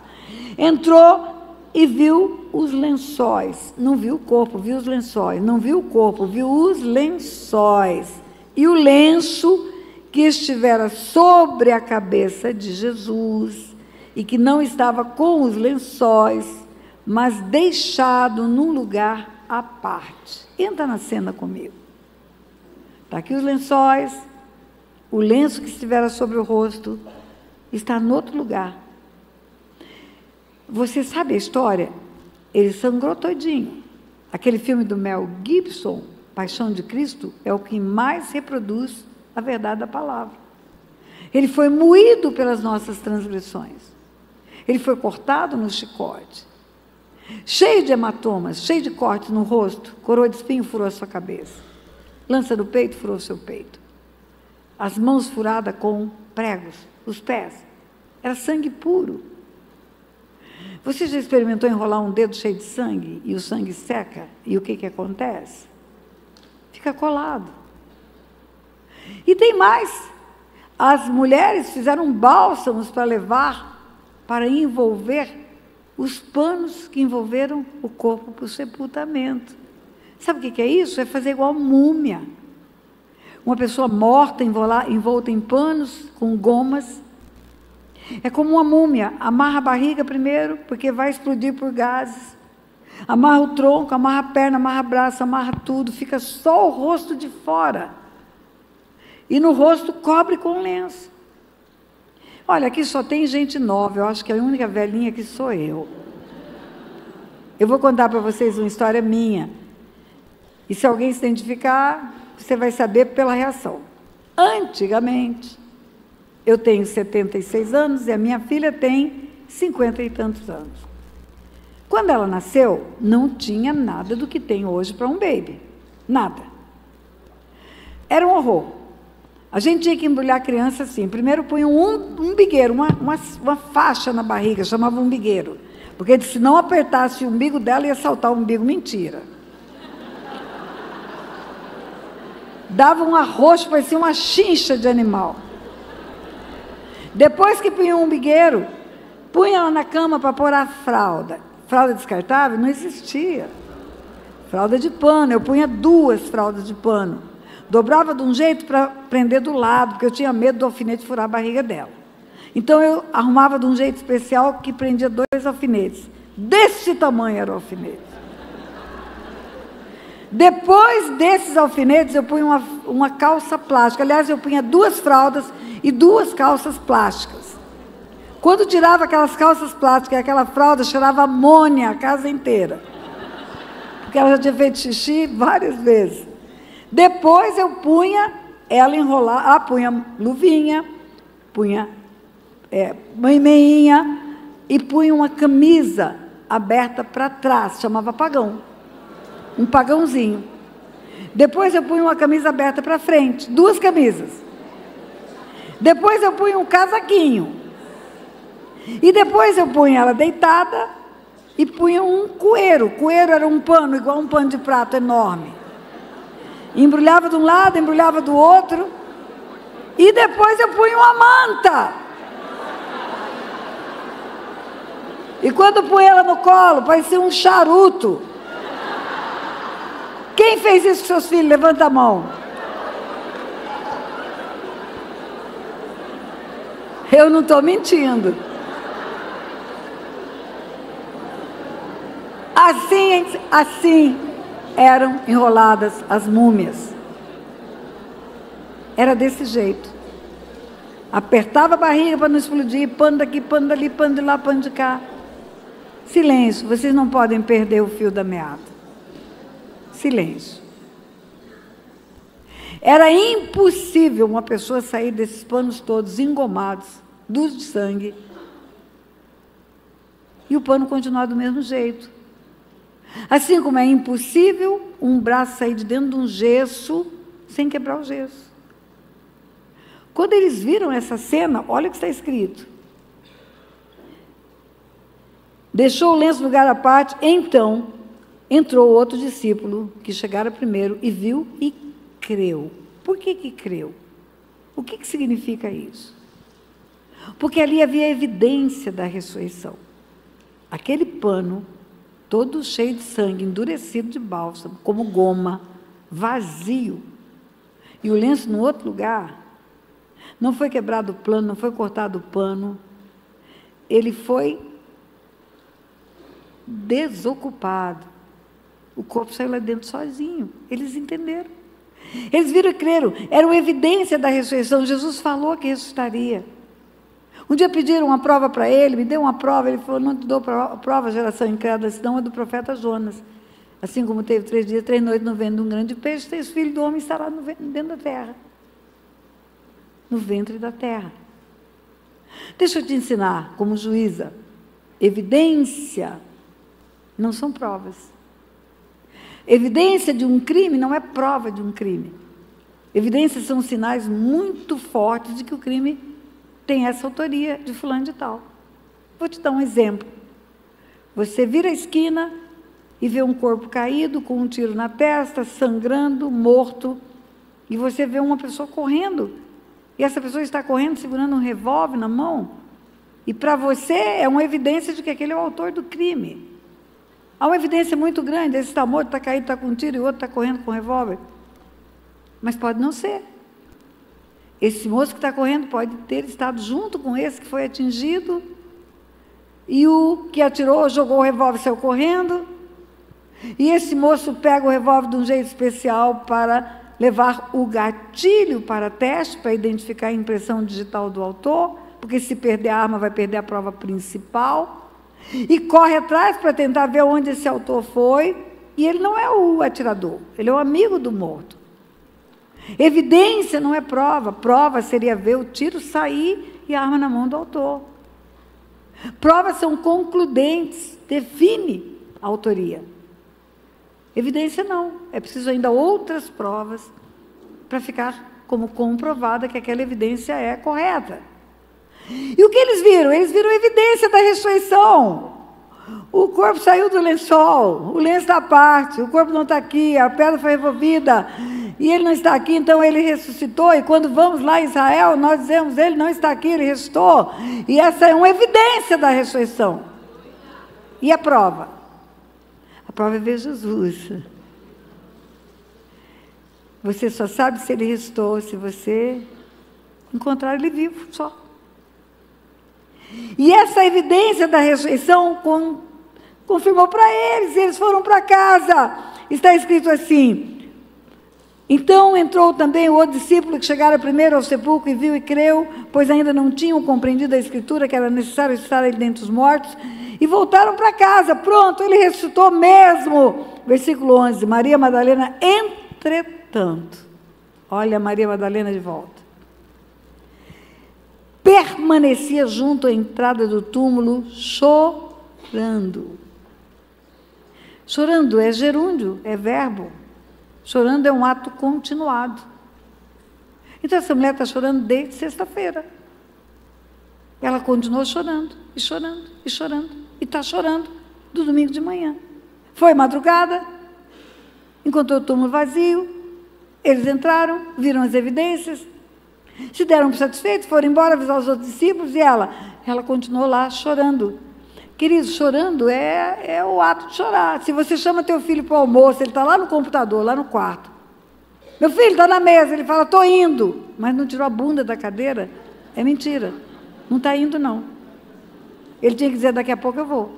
Entrou e viu os lençóis. Não viu o corpo, viu os lençóis. Não viu o corpo, viu os lençóis e o lenço que estivera sobre a cabeça de Jesus, e que não estava com os lençóis, mas deixado num lugar à parte. Entra na cena comigo. Está aqui os lençóis, o lenço que estivera sobre o rosto está em outro lugar. Você sabe a história? Ele sangrou todinho. Aquele filme do Mel Gibson, Paixão de Cristo, é o que mais reproduz a verdade da palavra. Ele foi moído pelas nossas transgressões. Ele foi cortado no chicote. Cheio de hematomas, cheio de cortes no rosto, coroa de espinho furou a sua cabeça. Lança do peito furou seu peito. As mãos furadas com pregos, os pés. Era sangue puro. Você já experimentou enrolar um dedo cheio de sangue e o sangue seca? E o que acontece? Fica colado. E tem mais. As mulheres fizeram bálsamos para levar, para envolver os panos que envolveram o corpo para o sepultamento. Sabe o que é isso? É fazer igual múmia. Uma pessoa morta, envolta em panos, com gomas. É como uma múmia. Amarra a barriga primeiro, porque vai explodir por gases. Amarra o tronco, amarra a perna, amarra o braço, amarra tudo. Fica só o rosto de fora. E no rosto cobre com lenço. Olha, aqui só tem gente nova. Eu acho que a única velhinha aqui sou eu. Eu vou contar para vocês uma história minha. E se alguém se identificar, você vai saber pela reação. Antigamente, eu tenho 76 anos e a minha filha tem 50 e tantos anos. Quando ela nasceu, não tinha nada do que tem hoje para um baby. Nada. Era um horror. A gente tinha que embrulhar a criança assim. Primeiro punha um umbigueiro, uma faixa na barriga, chamava umbigueiro. Porque se não apertasse o umbigo dela, ia saltar o umbigo. Mentira. Dava um arroxo, parecia uma chincha de animal. Depois que punha um umbigueiro, punha ela na cama para pôr a fralda. Fralda descartável não existia. Fralda de pano, eu punha 2 fraldas de pano. Dobrava de um jeito para prender do lado, porque eu tinha medo do alfinete furar a barriga dela. Então eu arrumava de um jeito especial que prendia 2 alfinetes. Desse tamanho era o alfinete. Depois desses alfinetes, eu punha uma calça plástica. Aliás, eu punha 2 fraldas e 2 calças plásticas. Quando tirava aquelas calças plásticas e aquela fralda, cheirava amônia a casa inteira. Porque ela já tinha feito xixi várias vezes. Depois eu punha ela enrolar, punha luvinha, punha meinha e punha uma camisa aberta para trás, chamava pagão. Um pagãozinho. Depois eu punha uma camisa aberta para frente, 2 camisas. Depois eu punha um casaquinho. E depois eu punha ela deitada e punha um cueiro. Cueiro era um pano, igual um pano de prato enorme. Embrulhava de um lado, embrulhava do outro. E depois eu punha uma manta. E quando punha ela no colo, parecia um charuto. Quem fez isso com seus filhos? Levanta a mão. Eu não estou mentindo. Assim eram enroladas as múmias. Era desse jeito. Apertava a barriga para não explodir, pano daqui, pano dali, pano de lá, pano de cá. Silêncio, vocês não podem perder o fio da meada. Silêncio. Era impossível uma pessoa sair desses panos todos engomados, duros de sangue, e o pano continuar do mesmo jeito. Assim como é impossível um braço sair de dentro de um gesso sem quebrar o gesso. Quando eles viram essa cena, olha o que está escrito. Deixou o lenço no lugar à parte, então entrou outro discípulo, que chegara primeiro, e viu e creu. Por que creu? O que significa isso? Porque ali havia evidência da ressurreição. Aquele pano, todo cheio de sangue, endurecido de bálsamo, como goma, vazio. e o lenço no outro lugar, não foi quebrado o plano, não foi cortado o pano, ele foi desocupado. O corpo saiu lá dentro sozinho. Eles entenderam. Eles viram e creram. Era uma evidência da ressurreição. Jesus falou que ressuscitaria. Um dia pediram uma prova para ele, me deu uma prova, ele falou, não te dou prova, geração incrédula, senão é do profeta Jonas. Assim como teve 3 dias, 3 noites no ventre de um grande peixe, esse filho do homem estará dentro da terra. No ventre da terra. Deixa eu te ensinar, como juíza, evidência não são provas. Evidência de um crime não é prova de um crime. Evidências são sinais muito fortes de que o crime tem essa autoria de fulano de tal. Vou te dar um exemplo. Você vira a esquina e vê um corpo caído, com um tiro na testa, sangrando, morto, e você vê uma pessoa correndo, e essa pessoa está correndo segurando um revólver na mão, e para você é uma evidência de que aquele é o autor do crime. Há uma evidência muito grande, esse está morto, está caído, está com um tiro, e o outro está correndo com um revólver. Mas pode não ser. Esse moço que está correndo pode ter estado junto com esse que foi atingido, e o que atirou, jogou o revólver e saiu correndo, e esse moço pega o revólver de um jeito especial para levar o gatilho para teste, para identificar a impressão digital do autor, porque se perder a arma vai perder a prova principal, e corre atrás para tentar ver onde esse autor foi, e ele não é o atirador, ele é o amigo do morto. Evidência não é prova. Prova seria ver o tiro sair e a arma na mão do autor. Provas são concludentes, define a autoria. Evidência não. É preciso ainda outras provas para ficar como comprovada que aquela evidência é correta. E o que eles viram? Eles viram a evidência da ressurreição. O corpo saiu do lençol, o lenço está à parte, o corpo não está aqui, a pedra foi removida, e ele não está aqui, então ele ressuscitou, e quando vamos lá em Israel, nós dizemos, ele não está aqui, ele ressuscitou, e essa é uma evidência da ressurreição. E a prova? A prova é ver Jesus. Você só sabe se ele ressuscitou, se você encontrar ele vivo, só. E essa evidência da ressurreição confirmou para eles, e eles foram para casa. Está escrito assim: então entrou também o outro discípulo que chegara primeiro ao sepulcro e viu e creu, pois ainda não tinham compreendido a escritura que era necessário estar ele dentre os mortos, e voltaram para casa. Pronto, ele ressuscitou mesmo. Versículo 11, Maria Madalena, entretanto, olha Maria Madalena de volta, permanecia junto à entrada do túmulo, chorando. Chorando é gerúndio, é verbo. Chorando é um ato continuado. Então, essa mulher está chorando desde sexta-feira. Ela continuou chorando, e chorando, e chorando, e está chorando do domingo de manhã. Foi madrugada, encontrou o túmulo vazio, eles entraram, viram as evidências, se deram por satisfeitos, foram embora avisar os outros discípulos, e ela continuou lá chorando. Queridos, chorando é o ato de chorar. Se você chama teu filho para o almoço, ele está lá no computador, lá no quarto. Meu filho está na mesa, ele fala, estou indo, mas não tirou a bunda da cadeira, é mentira, não está indo não. Ele tinha que dizer, daqui a pouco eu vou.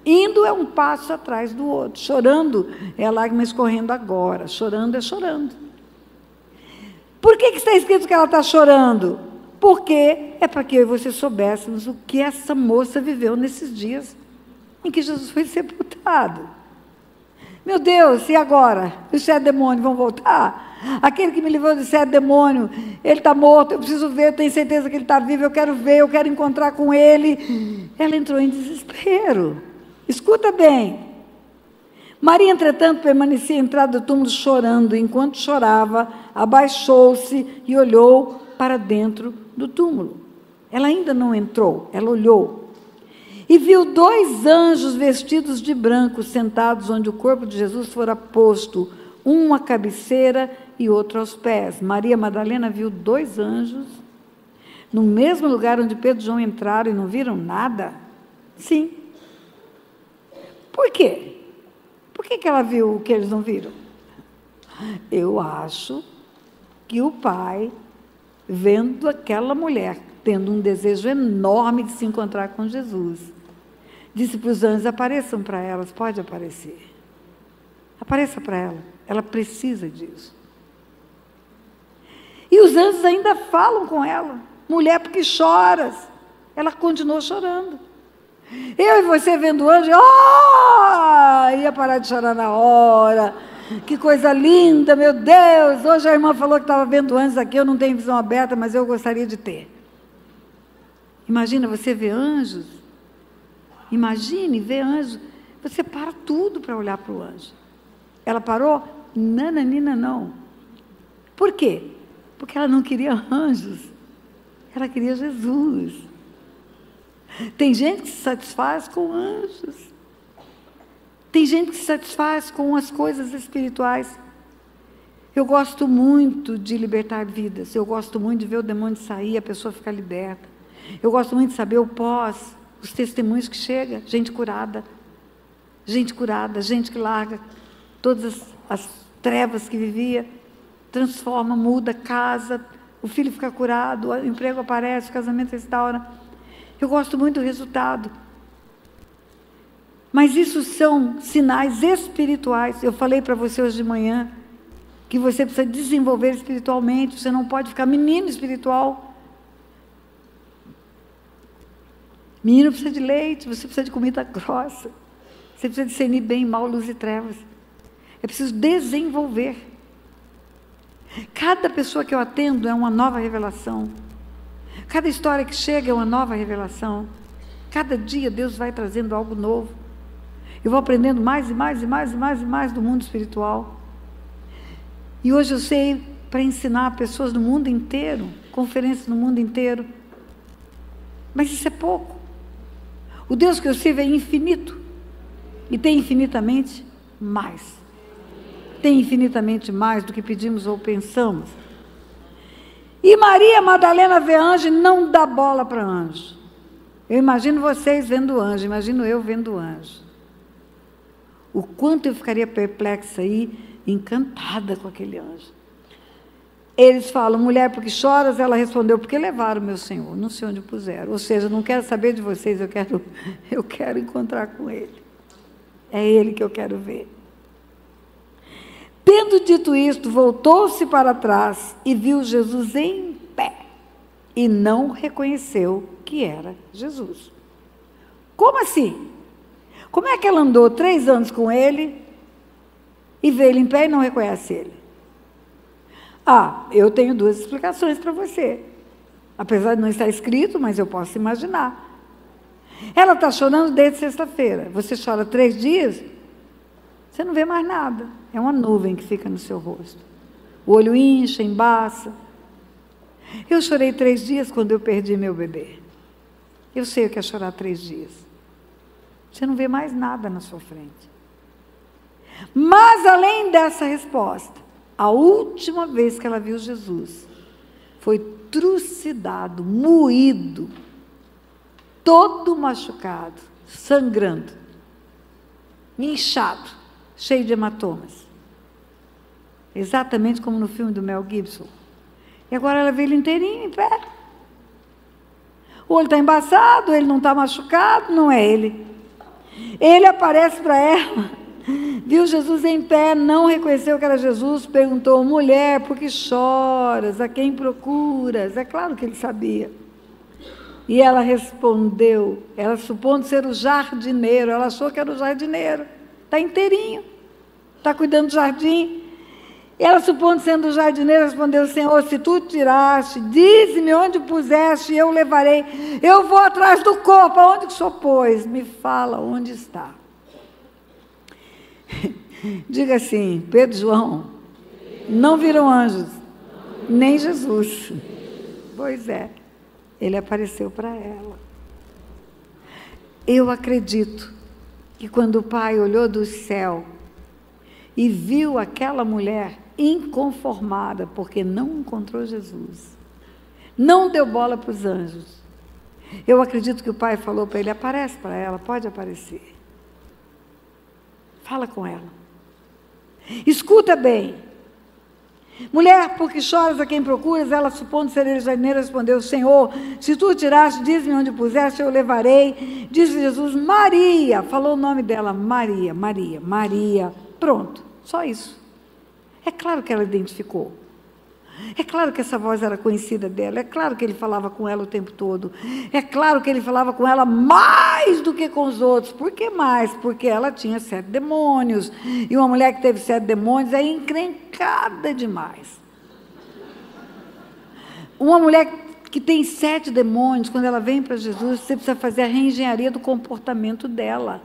Indo é um passo atrás do outro, chorando é a lágrima escorrendo agora, chorando é chorando. Por que está escrito que ela está chorando? Porque é para que eu e você soubéssemos o que essa moça viveu nesses dias em que Jesus foi sepultado. Meu Deus, e agora? Os 7 demônios vão voltar? Aquele que me livrou de 7 demônios, ele está morto, eu preciso ver, eu tenho certeza que ele está vivo, eu quero ver, eu quero encontrar com ele. Ela entrou em desespero. Escuta bem. Maria, entretanto, permanecia à entrada do túmulo chorando. Enquanto chorava, abaixou-se e olhou para dentro do túmulo. Ela ainda não entrou, ela olhou. E viu 2 anjos vestidos de branco, sentados onde o corpo de Jesus fora posto, um à cabeceira e outro aos pés. Maria Madalena viu 2 anjos no mesmo lugar onde Pedro e João entraram e não viram nada? Sim. Por quê? Por que ela viu o que eles não viram? Eu acho que o pai, vendo aquela mulher, tendo um desejo enorme de se encontrar com Jesus, disse para os anjos: apareçam para elas, pode aparecer. Apareça para ela, ela precisa disso. E os anjos ainda falam com ela: mulher, porque choras? Ela continuou chorando. Eu e você vendo o anjo, ia parar de chorar na hora. Que coisa linda, meu Deus! Hoje a irmã falou que estava vendo anjos aqui, eu não tenho visão aberta, mas eu gostaria de ter. Imagina você ver anjos. Imagine ver anjos. Você para tudo para olhar para o anjo. Ela parou? Nananina, não. Por quê? Porque ela não queria anjos. Ela queria Jesus. Tem gente que se satisfaz com anjos. Tem gente que se satisfaz com as coisas espirituais. Eu gosto muito de libertar vidas. Eu gosto muito de ver o demônio sair, a pessoa ficar liberta. Eu gosto muito de saber o pós, os testemunhos que chegam. Gente curada, gente que larga todas as trevas que vivia, transforma, muda, casa, o filho fica curado, o emprego aparece, o casamento restaura. Eu gosto muito do resultado. Mas isso são sinais espirituais. Eu falei para você hoje de manhã que você precisa desenvolver espiritualmente. Você não pode ficar menino espiritual. Menino precisa de leite, você precisa de comida grossa. Você precisa discernir bem mal, luz e trevas. É preciso desenvolver. Cada pessoa que eu atendo é uma nova revelação. Cada história que chega é uma nova revelação. Cada dia Deus vai trazendo algo novo. Eu vou aprendendo mais e mais e mais e mais e mais do mundo espiritual. E hoje eu sei para ensinar pessoas do mundo inteiro, conferências no mundo inteiro. Mas isso é pouco. O Deus que eu sirvo é infinito. E tem infinitamente mais. Tem infinitamente mais do que pedimos ou pensamos. E Maria Madalena vê anjo e não dá bola para anjo. Eu imagino vocês vendo anjo, imagino eu vendo anjo. O quanto eu ficaria perplexa aí, encantada com aquele anjo. Eles falam: mulher, porque choras? Ela respondeu: porque levaram meu Senhor, não sei onde puseram. Ou seja, não quero saber de vocês, eu quero encontrar com Ele. É Ele que eu quero ver. Tendo dito isto, voltou-se para trás e viu Jesus em pé. E não reconheceu que era Jesus. Como assim? Como é que ela andou 3 anos com ele e vê ele em pé e não reconhece ele? Eu tenho 2 explicações para você. Apesar de não estar escrito, mas eu posso imaginar. Ela está chorando desde sexta-feira. Você chora 3 dias, você não vê mais nada. É uma nuvem que fica no seu rosto. O olho incha, embaça. Eu chorei 3 dias quando eu perdi meu bebê. Eu sei o que é chorar 3 dias. Você não vê mais nada na sua frente. Mas, além dessa resposta, a última vez que ela viu Jesus, foi trucidado, moído, todo machucado, sangrando, inchado, cheio de hematomas. Exatamente como no filme do Mel Gibson. E agora ela vê ele inteirinho, em pé. O olho está embaçado, ele não está machucado, não é ele. Ele aparece para ela, viu Jesus em pé, não reconheceu que era Jesus, perguntou: mulher, por que choras? A quem procuras? É claro que ele sabia. E ela respondeu, ela supondo ser o jardineiro, ela achou que era o jardineiro, está inteirinho, está cuidando do jardim. E ela, supondo sendo o jardineiro, respondeu: Senhor, se tu tiraste, dize-me onde puseste e eu levarei. Eu vou atrás do corpo, aonde que o senhor pôs? Me fala onde está. Diga assim: Pedro e João não viram anjos, nem Jesus. Pois é, ele apareceu para ela. Eu acredito que quando o Pai olhou do céu e viu aquela mulher inconformada, porque não encontrou Jesus, não deu bola para os anjos, eu acredito que o Pai falou para ele: aparece para ela, pode aparecer. Fala com ela. Escuta bem. Mulher, por que choras, a quem procuras? Ela, supondo ser ele jardineiro, respondeu: Senhor, se tu o tiraste, diz-me onde puseste, eu o levarei. Disse Jesus: Maria. Falou o nome dela: Maria, Maria, Maria. Pronto, só isso. É claro que ela identificou. É claro que essa voz era conhecida dela. É claro que ele falava com ela o tempo todo. É claro que ele falava com ela mais do que com os outros. Por que mais? Porque ela tinha 7 demônios. E uma mulher que teve 7 demônios é encrencada demais. Uma mulher que tem 7 demônios, quando ela vem para Jesus, você precisa fazer a reengenharia do comportamento dela.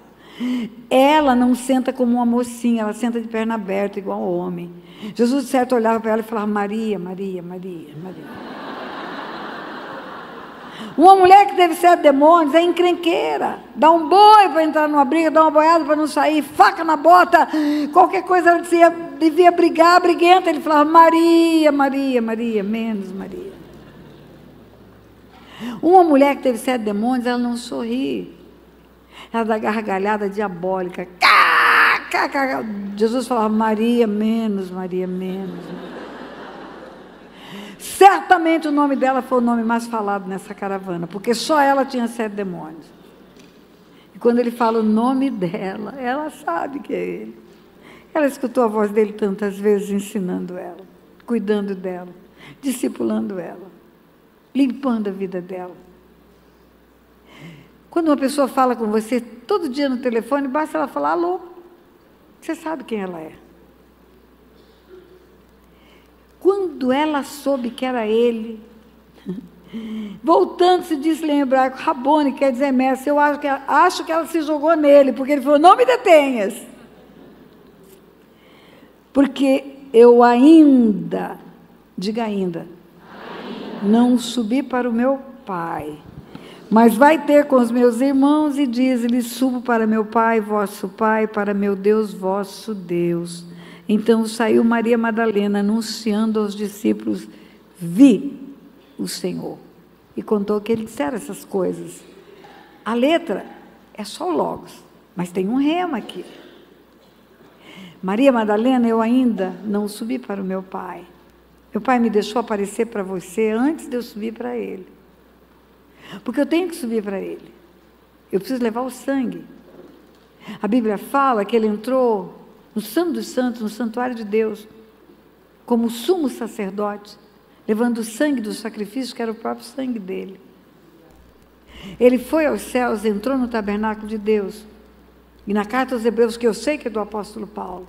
Ela não senta como uma mocinha, ela senta de perna aberta, igual ao homem. Jesus, de certo, olhava para ela e falava: Maria, Maria, Maria, Maria. Uma mulher que teve 7 demônios é encrenqueira. Dá um boi para entrar numa briga, dá uma boiada para não sair, faca na bota, qualquer coisa ela dizia, devia brigar, briguenta. Ele falava: Maria, Maria, Maria, menos Maria. Uma mulher que teve 7 demônios, ela não sorri. Ela dá gargalhada diabólica. Jesus falava: Maria, menos, Maria, menos. Certamente o nome dela foi o nome mais falado nessa caravana, porque só ela tinha 7 demônios. E quando ele fala o nome dela, ela sabe que é ele. Ela escutou a voz dele tantas vezes, ensinando ela, cuidando dela, discipulando ela, limpando a vida dela. Quando uma pessoa fala com você todo dia no telefone, basta ela falar alô. Você sabe quem ela é. Quando ela soube que era ele, voltando-se, disse-lhe em hebraico: Rabone, quer dizer mestre. Eu acho que ela se jogou nele, porque ele falou: não me detenhas. Porque eu ainda, diga ainda, não subi para o meu Pai, mas vai ter com os meus irmãos e diz-lhe: subo para meu Pai, vosso Pai, para meu Deus, vosso Deus. Então saiu Maria Madalena, anunciando aos discípulos: vi o Senhor. E contou que ele dissera essas coisas. A letra é só o logos, mas tem um rema aqui. Maria Madalena, eu ainda não subi para o meu Pai. Meu Pai me deixou aparecer para você antes de eu subir para Ele. Porque eu tenho que subir para Ele. Eu preciso levar o sangue. A Bíblia fala que Ele entrou no Santo dos Santos, no santuário de Deus, como sumo sacerdote, levando o sangue do sacrifício, que era o próprio sangue dele. Ele foi aos céus, entrou no tabernáculo de Deus. E na carta aos Hebreus, que eu sei que é do apóstolo Paulo,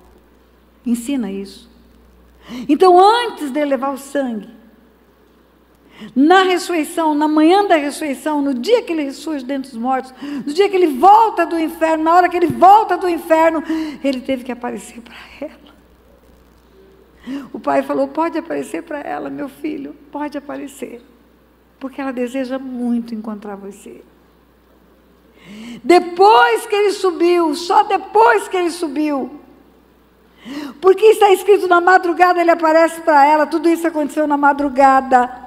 ensina isso. Então, antes de ele levar o sangue, na ressurreição, na manhã da ressurreição, no dia que ele ressurge dentre os mortos, no dia que ele volta do inferno, na hora que ele volta do inferno, ele teve que aparecer para ela. O pai falou: pode aparecer para ela, meu filho, pode aparecer, porque ela deseja muito encontrar você. Depois que ele subiu, só depois que ele subiu, porque está escrito: na madrugada ele aparece para ela. Tudo isso aconteceu na madrugada.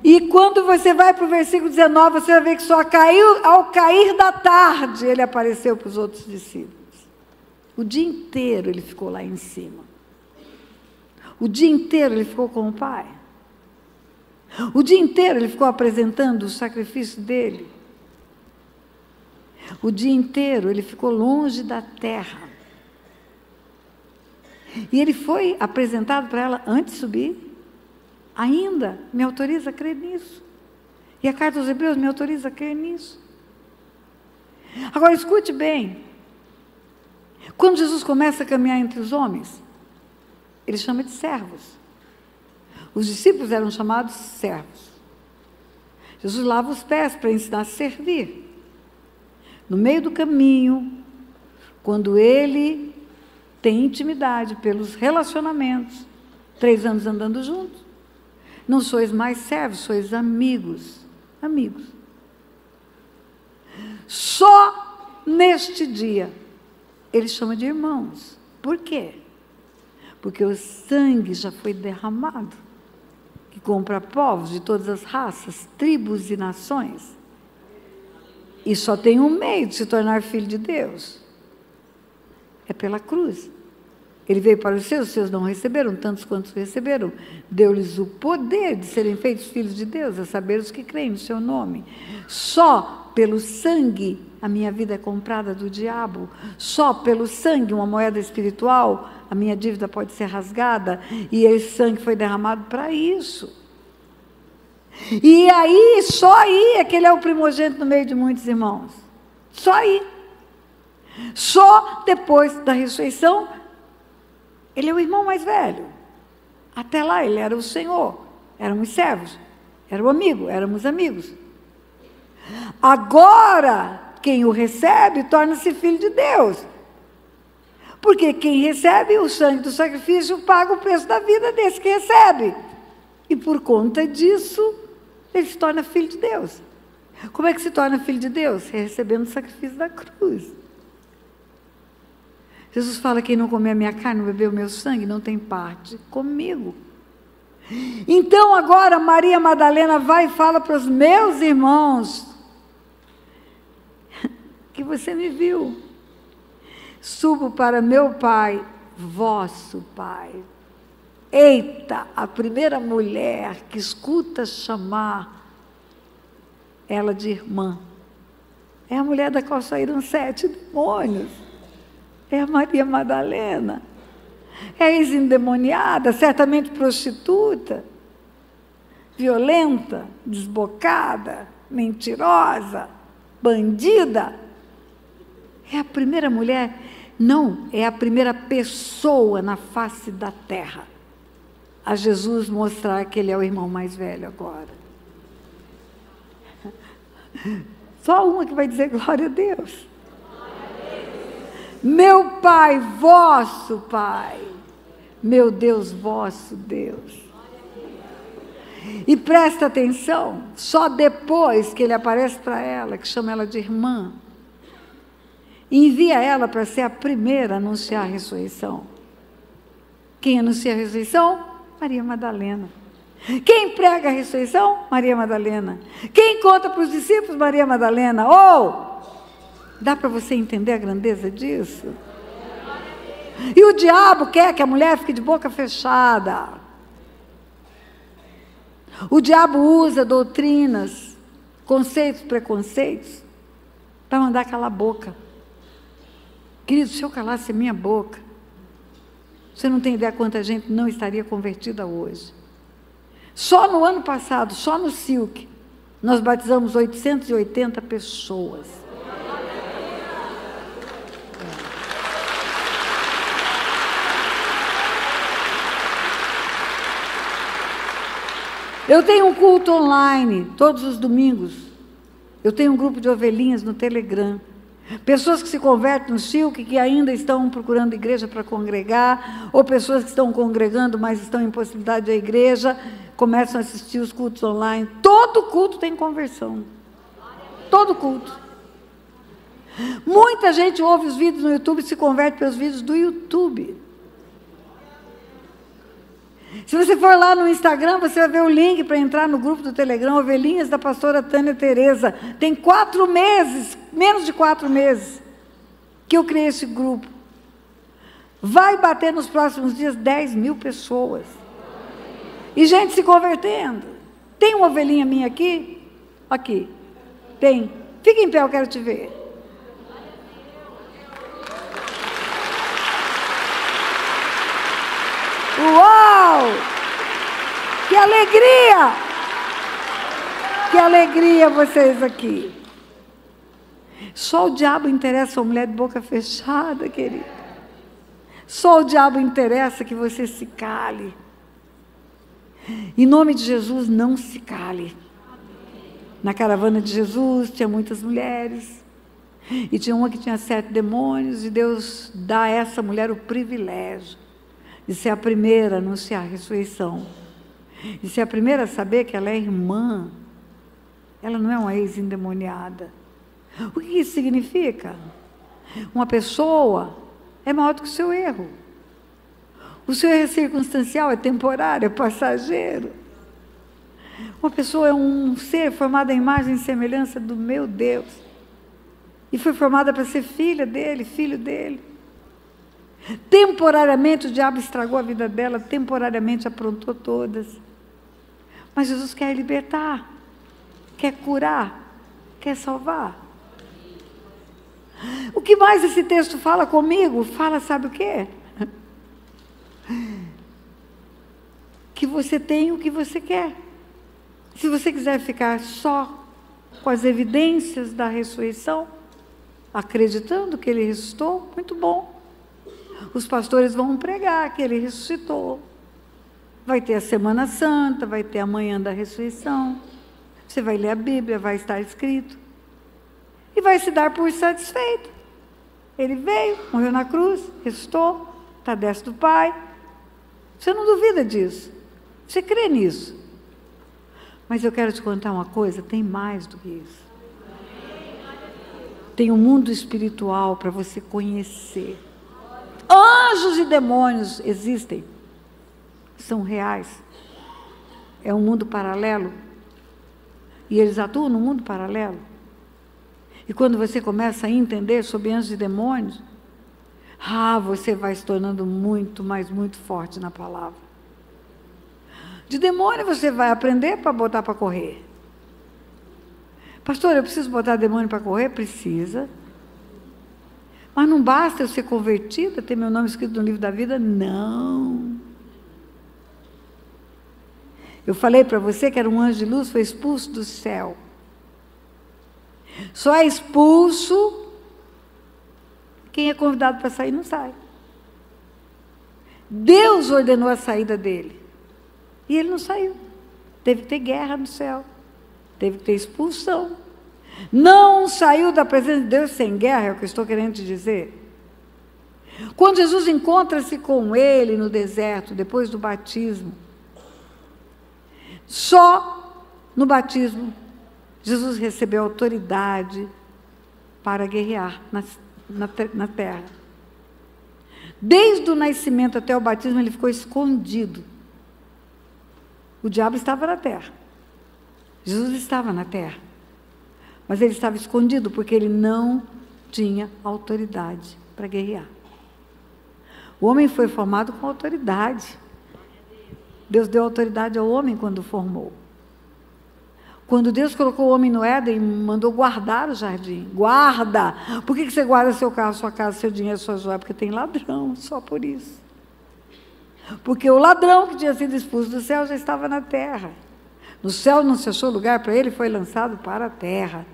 E quando você vai para o versículo 19, você vai ver que só ao cair da tarde ele apareceu para os outros discípulos. O dia inteiro ele ficou lá em cima. O dia inteiro ele ficou com o Pai. O dia inteiro ele ficou apresentando o sacrifício dele. O dia inteiro ele ficou longe da terra. E ele foi apresentado para ela antes de subir. Ainda me autoriza a crer nisso. E a carta aos Hebreus me autoriza a crer nisso. Agora escute bem. Quando Jesus começa a caminhar entre os homens, ele chama de servos. Os discípulos eram chamados servos. Jesus lava os pés para ensinar a servir. No meio do caminho, quando ele tem intimidade pelos relacionamentos, 3 anos andando juntos, não sois mais servos, sois amigos. Amigos. Só neste dia ele chama de irmãos. Por quê? Porque o sangue já foi derramado, que compra povos de todas as raças, tribos e nações. E só tem um meio de se tornar filho de Deus. É pela cruz. Ele veio para os seus não receberam, tantos quantos receberam. Deu-lhes o poder de serem feitos filhos de Deus, a saber, os que creem no seu nome. Só pelo sangue a minha vida é comprada do diabo. Só pelo sangue, uma moeda espiritual, a minha dívida pode ser rasgada. E esse sangue foi derramado para isso. E aí, só aí é que ele é o primogênito no meio de muitos irmãos. Só aí. Só depois da ressurreição, ele é o irmão mais velho. Até lá ele era o Senhor. Éramos servos. Era o amigo, éramos amigos. Agora, quem o recebe torna-se filho de Deus. Porque quem recebe o sangue do sacrifício paga o preço da vida desse que recebe. E por conta disso, ele se torna filho de Deus. Como é que se torna filho de Deus? Recebendo o sacrifício da cruz. Jesus fala: quem não comer a minha carne, não beber o meu sangue, não tem parte comigo. Então agora Maria Madalena vai e fala para os meus irmãos que você me viu. Subo para meu Pai, vosso Pai. Eita, a primeira mulher que escuta chamar ela de irmã. É a mulher da qual saíram 7 demônios. É a Maria Madalena. É a ex-endemoniada, certamente prostituta, violenta, desbocada, mentirosa, bandida. É a primeira mulher, não, é a primeira pessoa na face da terra a Jesus mostrar que ele é o irmão mais velho agora. Só uma que vai dizer glória a Deus. Meu Pai, vosso Pai. Meu Deus, vosso Deus. E presta atenção, só depois que ele aparece para ela, que chama ela de irmã, envia ela para ser a primeira a anunciar a ressurreição. Quem anuncia a ressurreição? Maria Madalena. Quem prega a ressurreição? Maria Madalena. Quem conta para os discípulos? Maria Madalena. Dá para você entender a grandeza disso? E o diabo quer que a mulher fique de boca fechada. O diabo usa doutrinas, conceitos, preconceitos, para mandar calar a boca. Querido, se eu calasse a minha boca, você não tem ideia quanta gente não estaria convertida hoje. Só no ano passado, só no Silk, nós batizamos 880 pessoas. Eu tenho um culto online, todos os domingos. Eu tenho um grupo de ovelhinhas no Telegram. Pessoas que se convertem no Silk, que ainda estão procurando igreja para congregar, ou pessoas que estão congregando, mas estão em possibilidade da igreja, começam a assistir os cultos online. Todo culto tem conversão. Todo culto. Muita gente ouve os vídeos no YouTube e se converte pelos vídeos do YouTube. Se você for lá no Instagram, você vai ver o link para entrar no grupo do Telegram, Ovelhinhas da pastora Tânia Tereza. Tem 4 meses, menos de 4 meses, que eu criei esse grupo. Vai bater nos próximos dias 10 mil pessoas. E gente se convertendo. Tem uma ovelhinha minha aqui? Aqui. Tem. Fica em pé, eu quero te ver. Uau! Que alegria! Que alegria vocês aqui. Só o diabo interessa a mulher de boca fechada, querida. Só o diabo interessa que você se cale. Em nome de Jesus, não se cale. Na caravana de Jesus tinha muitas mulheres. E tinha uma que tinha 7 demônios. E Deus dá a essa mulher o privilégio de ser a primeira a anunciar a ressurreição. De ser a primeira a saber que ela é irmã. Ela não é uma ex-endemoniada. O que isso significa? Uma pessoa é maior do que o seu erro. O seu erro é circunstancial, é temporário, é passageiro. Uma pessoa é um ser formado à imagem e semelhança do meu Deus. E foi formada para ser filha dele, filho dele. Temporariamente o diabo estragou a vida dela, temporariamente aprontou todas. Mas Jesus quer libertar, quer curar, quer salvar. O que mais esse texto fala comigo? Fala, sabe o quê? Que você tem o que você quer. Se você quiser ficar só com as evidências da ressurreição, acreditando que ele ressuscitou, muito bom. Os pastores vão pregar que ele ressuscitou. Vai ter a Semana Santa, vai ter a manhã da ressurreição. Você vai ler a Bíblia, vai estar escrito. E vai se dar por satisfeito. Ele veio, morreu na cruz, ressuscitou, está à destra do Pai. Você não duvida disso. Você crê nisso. Mas eu quero te contar uma coisa, tem mais do que isso. Tem um mundo espiritual para você conhecer. Anjos e demônios existem. São reais. É um mundo paralelo. E eles atuam no mundo paralelo. E quando você começa a entender sobre anjos e demônios, você vai se tornando muito, mas muito forte na palavra. De demônio você vai aprender para botar para correr. Pastor, eu preciso botar demônio para correr? Precisa. Mas não basta eu ser convertida, ter meu nome escrito no livro da vida? Não. Eu falei para você que era um anjo de luz, foi expulso do céu. Só é expulso quem é convidado para sair, não sai. Deus ordenou a saída dele. E ele não saiu. Teve que ter guerra no céu. Teve que ter expulsão. Não saiu da presença de Deus sem guerra, é o que eu estou querendo te dizer. Quando Jesus encontra-se com ele no deserto, depois do batismo, só no batismo, Jesus recebeu autoridade para guerrear na terra. Desde o nascimento até o batismo, ele ficou escondido. O diabo estava na terra. Jesus estava na terra. Mas ele estava escondido porque ele não tinha autoridade para guerrear. O homem foi formado com autoridade. Deus deu autoridade ao homem quando o formou. Quando Deus colocou o homem no Éden, mandou guardar o jardim. Guarda! Por que você guarda seu carro, sua casa, seu dinheiro, sua joia? Porque tem ladrão, só por isso. Porque o ladrão que tinha sido expulso do céu já estava na terra. No céu não se achou lugar para ele, foi lançado para a terra.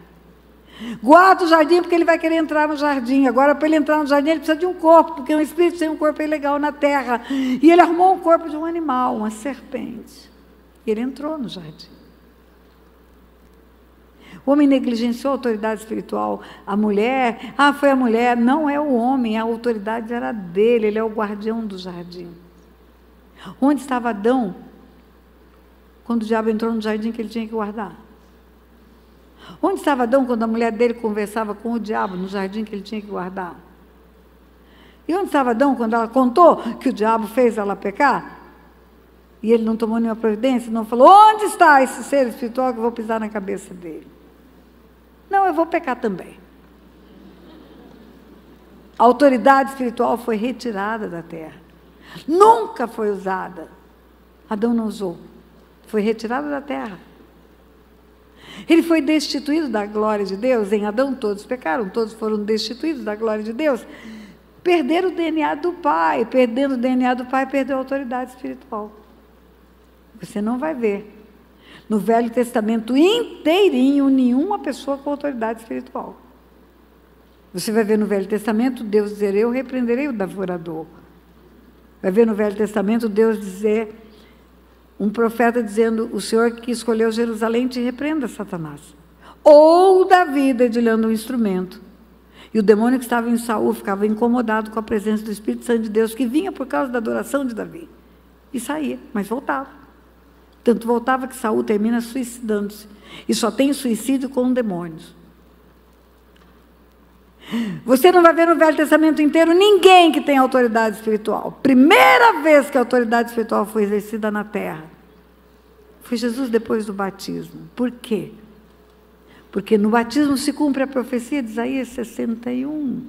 Guarda o jardim porque ele vai querer entrar no jardim. Agora, para ele entrar no jardim, ele precisa de um corpo, porque um espírito sem um corpo é ilegal na terra. E ele arrumou um corpo de um animal, uma serpente. E ele entrou no jardim. O homem negligenciou a autoridade espiritual. A mulher, foi a mulher. Não é o homem, a autoridade era dele, ele é o guardião do jardim. Onde estava Adão quando o diabo entrou no jardim que ele tinha que guardar? Onde estava Adão quando a mulher dele conversava com o diabo no jardim que ele tinha que guardar? E onde estava Adão quando ela contou que o diabo fez ela pecar? E ele não tomou nenhuma providência, não falou, onde está esse ser espiritual que eu vou pisar na cabeça dele? Não, eu vou pecar também. A autoridade espiritual foi retirada da terra. Nunca foi usada. Adão não usou. Foi retirada da terra. Ele foi destituído da glória de Deus. Em Adão todos pecaram, todos foram destituídos da glória de Deus. Perderam o DNA do Pai. Perdendo o DNA do Pai, perdeu a autoridade espiritual. Você não vai ver no Velho Testamento inteirinho nenhuma pessoa com autoridade espiritual. Você vai ver no Velho Testamento Deus dizer, eu repreenderei o devorador. Vai ver no Velho Testamento Deus dizer, um profeta dizendo, o Senhor que escolheu Jerusalém te repreenda, Satanás. Ou Davi dedilhando um instrumento. E o demônio que estava em Saul ficava incomodado com a presença do Espírito Santo de Deus, que vinha por causa da adoração de Davi. E saía, mas voltava. Tanto voltava que Saul termina suicidando-se. E só tem suicídio com demônios. Você não vai ver no Velho Testamento inteiro ninguém que tem autoridade espiritual. Primeira vez que a autoridade espiritual foi exercida na terra foi Jesus depois do batismo. Por quê? Porque no batismo se cumpre a profecia de Isaías 61.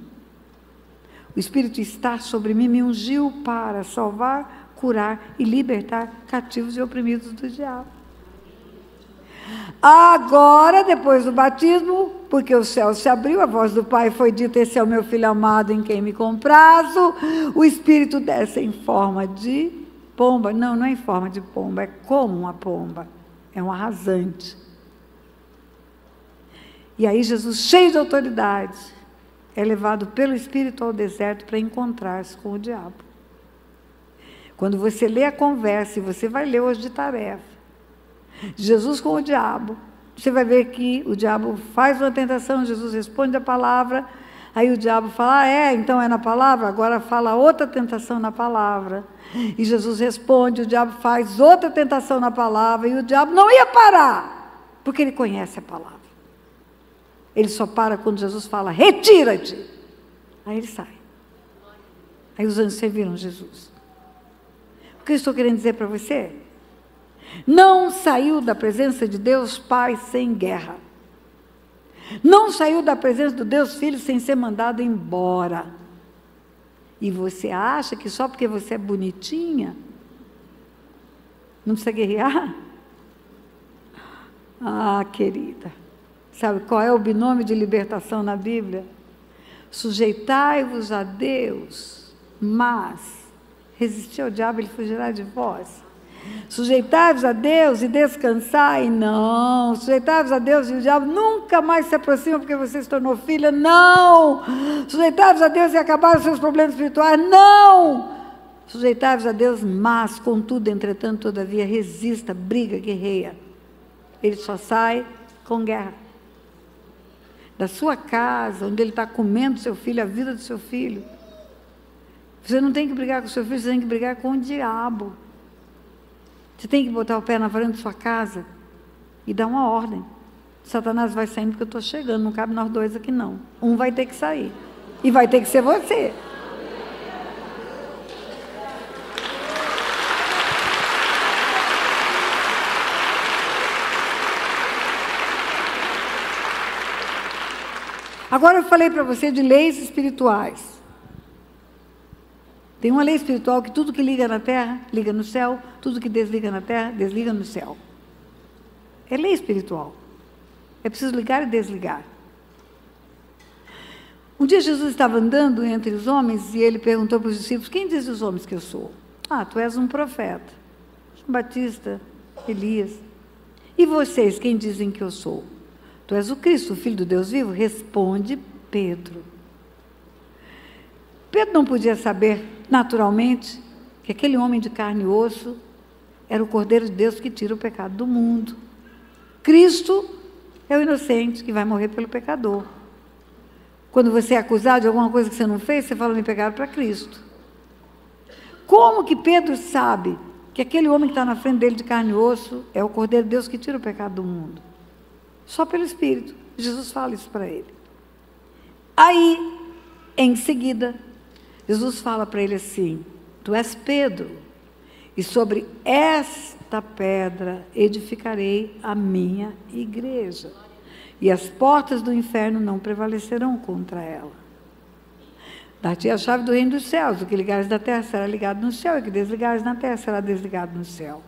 O Espírito está sobre mim, me ungiu para salvar, curar e libertar cativos e oprimidos do diabo. Agora, depois do batismo, porque o céu se abriu, a voz do Pai foi dita: esse é o meu Filho amado em quem me comprazo. O Espírito desce em forma de pomba. Não, não é em forma de pomba, é como uma pomba. É um arrasante. E aí Jesus, cheio de autoridade, é levado pelo Espírito ao deserto para encontrar-se com o diabo. Quando você lê a conversa, e você vai ler hoje de tarefa, Jesus com o diabo, você vai ver que o diabo faz uma tentação, Jesus responde a palavra, aí o diabo fala: então é na palavra, agora fala outra tentação na palavra. E Jesus responde, o diabo faz outra tentação na palavra, e o diabo não ia parar, porque ele conhece a palavra. Ele só para quando Jesus fala: retira-te. Aí ele sai. Aí os anjos serviram Jesus. O que eu estou querendo dizer para você? Não saiu da presença de Deus Pai sem guerra. Não saiu da presença do Deus Filho sem ser mandado embora. E você acha que só porque você é bonitinha, não precisa guerrear? Ah, querida, sabe qual é o binômio de libertação na Bíblia? Sujeitai-vos a Deus, mas resistir ao diabo, ele fugirá de vós. Sujeitai-vos a Deus e descansai. Não. Sujeitai-vos a Deus e o diabo nunca mais se aproxima porque você se tornou filha. Não. Sujeitai-vos a Deus e acabaram os seus problemas espirituais. Não. Sujeitai-vos a Deus, mas contudo, entretanto, todavia, resista, briga, guerreia. Ele só sai com guerra. Da sua casa, onde ele está comendo seu filho, a vida do seu filho. Você não tem que brigar com o seu filho, você tem que brigar com o diabo. Você tem que botar o pé na varanda da sua casa e dar uma ordem. Satanás vai saindo porque eu estou chegando, não cabe nós dois aqui não. Um vai ter que sair. E vai ter que ser você. Agora eu falei para você de leis espirituais. Tem uma lei espiritual que tudo que liga na terra, liga no céu, tudo que desliga na terra, desliga no céu. É lei espiritual. É preciso ligar e desligar. Um dia Jesus estava andando entre os homens e ele perguntou para os discípulos: quem diz os homens que eu sou? Ah, tu és um profeta, João Batista, Elias. E vocês, quem dizem que eu sou? Tu és o Cristo, o Filho do Deus vivo? Responde Pedro. Pedro não podia saber, naturalmente, que aquele homem de carne e osso era o Cordeiro de Deus que tira o pecado do mundo. Cristo é o inocente que vai morrer pelo pecador. Quando você é acusado de alguma coisa que você não fez, você fala: me pegaram para Cristo. Como que Pedro sabe que aquele homem que está na frente dele de carne e osso é o Cordeiro de Deus que tira o pecado do mundo? Só pelo Espírito. Jesus fala isso para ele. Aí, em seguida, Jesus fala para ele assim: tu és Pedro, e sobre esta pedra edificarei a minha igreja, e as portas do inferno não prevalecerão contra ela. Dar-te a chave do reino dos céus: o que ligares na terra será ligado no céu, e o que desligares na terra será desligado no céu.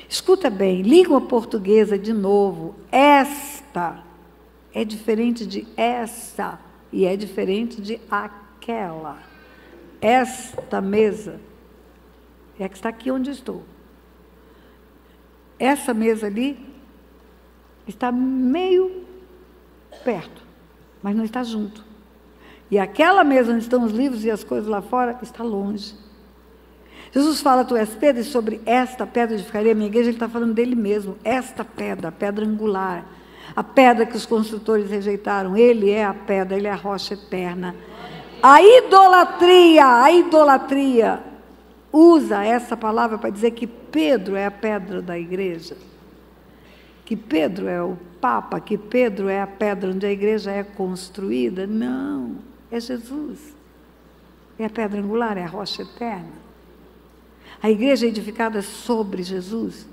Escuta bem, língua portuguesa de novo, esta é diferente de essa, e é diferente de aquela. Esta mesa é a que está aqui onde estou. Essa mesa ali está meio perto, mas não está junto. E aquela mesa onde estão os livros e as coisas lá fora está longe. Jesus fala: tu és Pedro, e sobre esta pedra edificarei a minha igreja. Ele está falando dele mesmo. Esta pedra, a pedra angular, a pedra que os construtores rejeitaram. Ele é a pedra, ele é a rocha eterna. A idolatria usa essa palavra para dizer que Pedro é a pedra da igreja, que Pedro é o Papa, que Pedro é a pedra onde a igreja é construída. Não, é Jesus. É a pedra angular, é a rocha eterna. A igreja é edificada sobre Jesus.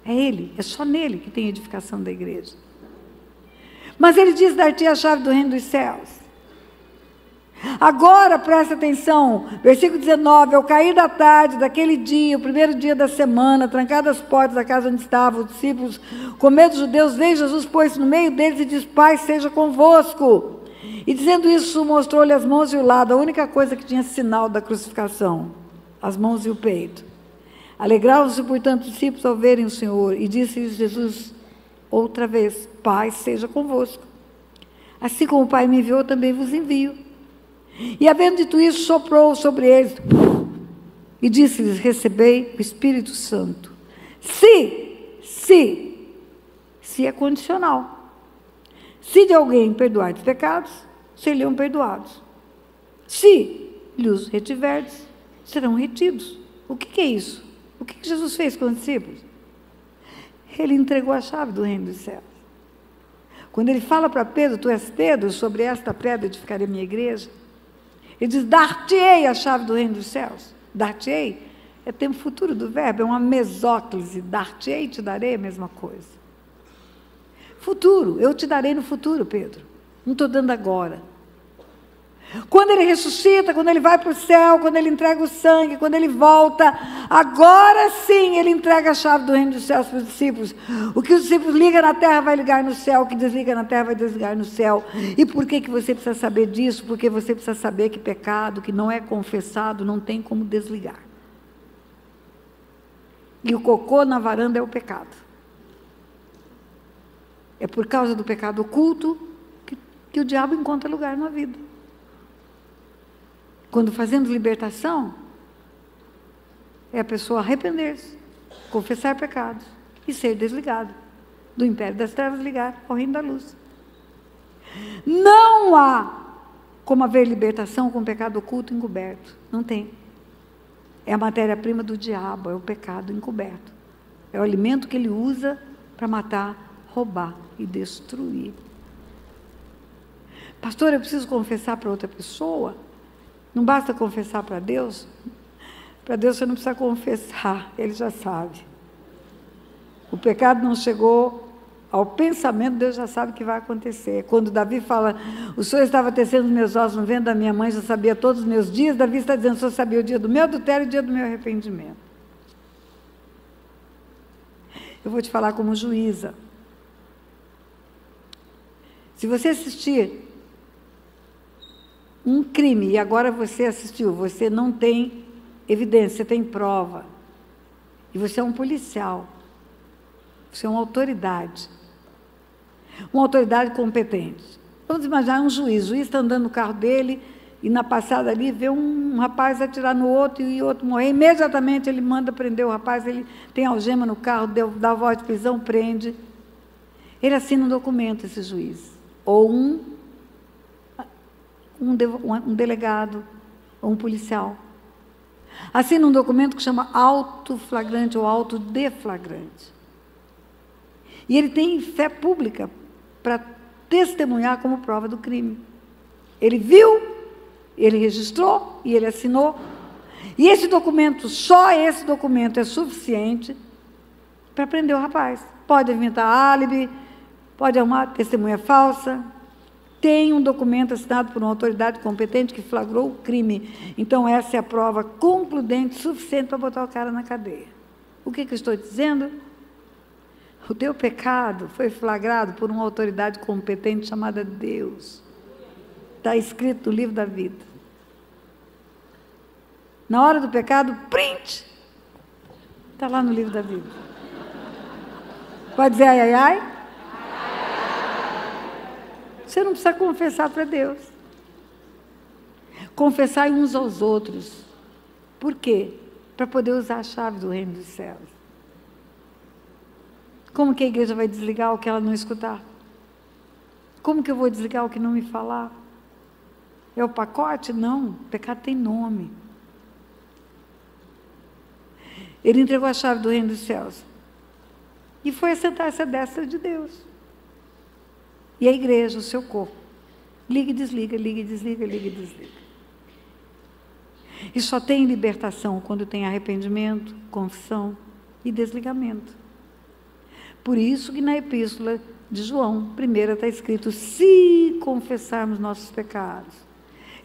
É Ele, é só nele que tem edificação da igreja. Mas ele diz: dar-te a chave do reino dos céus. Agora, presta atenção, versículo 19, ao cair da tarde, daquele dia, o primeiro dia da semana, trancadas as portas da casa onde estavam os discípulos, com medo dos judeus, veio Jesus, pôs-se no meio deles e diz, Pai, seja convosco. E dizendo isso, mostrou-lhe as mãos e o lado, a única coisa que tinha sinal da crucificação, as mãos e o peito. Alegravam-se, portanto, os discípulos ao verem o Senhor, e disse-lhes Jesus outra vez, Pai, seja convosco. Assim como o Pai me enviou, também vos envio. E havendo dito isso, soprou sobre eles, e disse-lhes, recebei o Espírito Santo. Se é condicional. Se de alguém perdoar os pecados, seriam perdoados. Se lhes retiverdes, serão retidos. O que é isso? O que Jesus fez com os discípulos? Ele entregou a chave do reino dos céus. Quando ele fala para Pedro, tu és Pedro, sobre esta pedra edificarei a minha igreja, ele diz, dar-te-ei a chave do reino dos céus. Dar-te-ei é tempo futuro do verbo, é uma mesóclise, dar-te-ei, te darei a mesma coisa. Futuro, eu te darei no futuro, Pedro, não estou dando agora. Quando ele ressuscita, quando ele vai para o céu, quando ele entrega o sangue, quando ele volta, agora sim ele entrega a chave do reino dos céus para os discípulos. O que os discípulos ligam na terra vai ligar no céu, o que desliga na terra vai desligar no céu. E por que você precisa saber disso? Porque você precisa saber que pecado que não é confessado não tem como desligar. E o cocô na varanda é o pecado. É por causa do pecado oculto que o diabo encontra lugar na vida. Quando fazemos libertação, é a pessoa arrepender-se, confessar pecados e ser desligado do império das trevas, ligar ao reino da luz. Não há como haver libertação com pecado oculto encoberto. Não tem. É a matéria-prima do diabo, é o pecado encoberto. É o alimento que ele usa para matar, roubar e destruir. Pastor, eu preciso confessar para outra pessoa? Não basta confessar para Deus? Para Deus você não precisa confessar, Ele já sabe. O pecado não chegou ao pensamento, Deus já sabe o que vai acontecer. Quando Davi fala, o Senhor estava tecendo os meus ossos no ventre da minha mãe, já sabia todos os meus dias, Davi está dizendo, o Senhor sabia o dia do meu adultério e o dia do meu arrependimento. Eu vou te falar como juíza. Se você assistir um crime, e agora você assistiu, você não tem evidência, você tem prova, e você é um policial, você é uma autoridade competente. Vamos imaginar um juiz, o juiz está andando no carro dele, e na passada ali, vê um rapaz atirar no outro, e o outro morrer, imediatamente ele manda prender o rapaz, ele tem algema no carro, dá voz de prisão, prende, ele assina um documento, esse juiz, ou um delegado ou um policial. Assina um documento que chama auto-flagrante ou auto-deflagrante. E ele tem fé pública para testemunhar como prova do crime. Ele viu, ele registrou e ele assinou. E esse documento, só esse documento é suficiente para prender o rapaz. Pode inventar álibi, pode arrumar testemunha falsa. Tem um documento assinado por uma autoridade competente que flagrou o crime. Então, essa é a prova concludente, suficiente para botar o cara na cadeia. O que eu estou dizendo? O teu pecado foi flagrado por uma autoridade competente chamada Deus. Está escrito no livro da vida. Na hora do pecado, print! Está lá no livro da vida. Pode dizer ai, ai, ai? Você não precisa confessar para Deus. Confessar uns aos outros. Por quê? Para poder usar a chave do reino dos céus. Como que a igreja vai desligar o que ela não escutar? Como que eu vou desligar o que não me falar? É o pacote? Não. O pecado tem nome. Ele entregou a chave do reino dos céus. E foi assentar-se à destra de Deus. E a igreja, o seu corpo, liga e desliga, liga e desliga, liga e desliga. E só tem libertação quando tem arrependimento, confissão e desligamento. Por isso que na epístola de João, primeira está escrito, se confessarmos nossos pecados,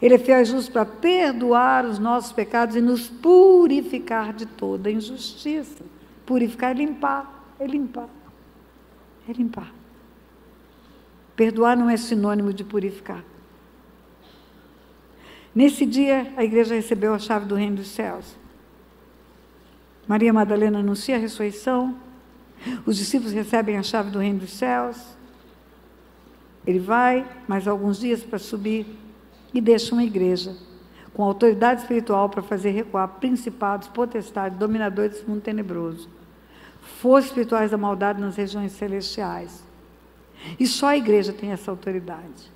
Ele é fiel e justo para perdoar os nossos pecados e nos purificar de toda injustiça. Purificar é limpar, é limpar, é limpar. Perdoar não é sinônimo de purificar. Nesse dia, a igreja recebeu a chave do reino dos céus. Maria Madalena anuncia a ressurreição. Os discípulos recebem a chave do reino dos céus. Ele vai mais alguns dias para subir e deixa uma igreja com autoridade espiritual para fazer recuar principados, potestades, dominadores desse mundo tenebroso, forças espirituais da maldade nas regiões celestiais. E só a igreja tem essa autoridade.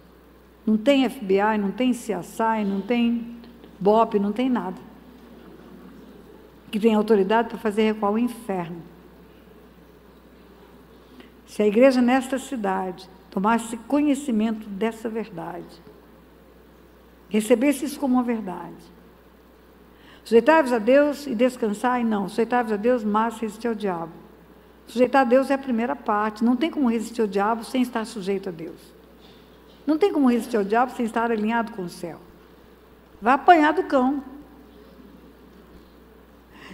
Não tem FBI, não tem CSI, não tem BOP, não tem nada que tem autoridade para fazer recuar o inferno. Se a igreja nesta cidade tomasse conhecimento dessa verdade, recebesse isso como uma verdade, sujeitai-vos a Deus e descansai, não, sujeitai-vos a Deus, mas resistir ao diabo. Sujeitar a Deus é a primeira parte, não tem como resistir ao diabo sem estar sujeito a Deus. Não tem como resistir ao diabo sem estar alinhado com o céu. Vai apanhar do cão.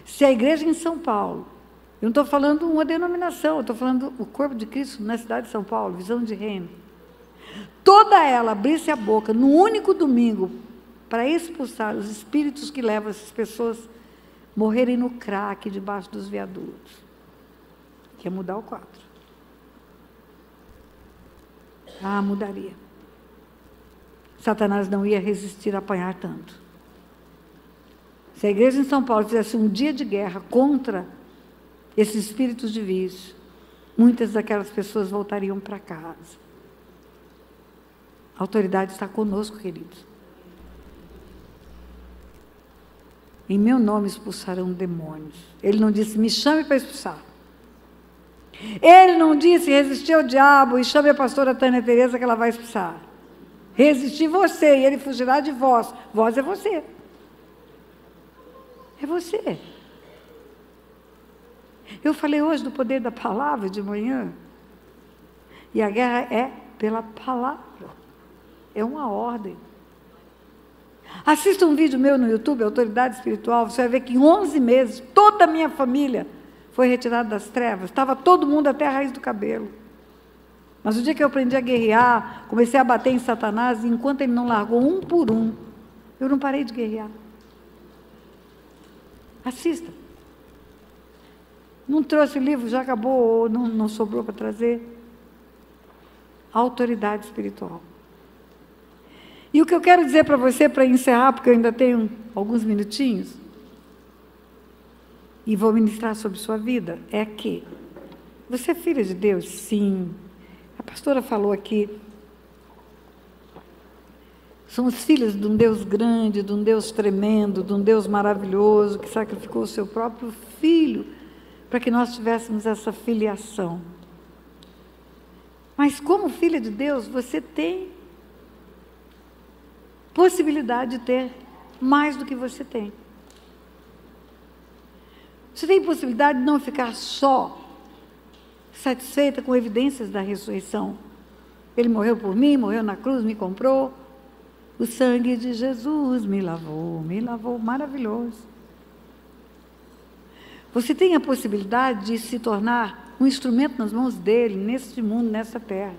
Se a igreja em São Paulo, eu não estou falando uma denominação, eu estou falando o corpo de Cristo na cidade de São Paulo, visão de reino, toda ela abrisse a boca no único domingo para expulsar os espíritos que levam essas pessoas a morrerem no crack debaixo dos viadutos, que ia mudar o quadro. Ah, mudaria. Satanás não ia resistir a apanhar tanto. Se a igreja em São Paulo fizesse um dia de guerra contra esses espíritos de vício, muitas daquelas pessoas voltariam para casa. A autoridade está conosco, queridos. Em meu nome expulsarão demônios. Ele não disse, me chame para expulsar. Ele não disse, resistir ao diabo e chame a pastora Tânia Tereza que ela vai expulsar. Resistir você e ele fugirá de vós. Vós é você. É você. Eu falei hoje do poder da palavra de manhã. E a guerra é pela palavra. É uma ordem. Assista um vídeo meu no YouTube, Autoridade Espiritual, você vai ver que em 11 meses, toda a minha família foi retirada das trevas. Estava todo mundo até a raiz do cabelo. Mas o dia que eu aprendi a guerrear, comecei a bater em Satanás, e enquanto ele não largou um por um, eu não parei de guerrear. Assista. Não trouxe o livro, já acabou, ou não sobrou para trazer. Autoridade espiritual. E o que eu quero dizer para você, para encerrar, porque eu ainda tenho alguns minutinhos, e vou ministrar sobre sua vida, é que você é filha de Deus? Sim. A pastora falou aqui, somos filhos de um Deus grande, de um Deus tremendo, de um Deus maravilhoso, que sacrificou o seu próprio filho, para que nós tivéssemos essa filiação. Mas como filha de Deus, você tem possibilidade de ter mais do que você tem. Você tem possibilidade de não ficar só satisfeita com evidências da ressurreição. Ele morreu por mim, morreu na cruz, me comprou. O sangue de Jesus me lavou, maravilhoso. Você tem a possibilidade de se tornar um instrumento nas mãos dele, neste mundo, nessa terra,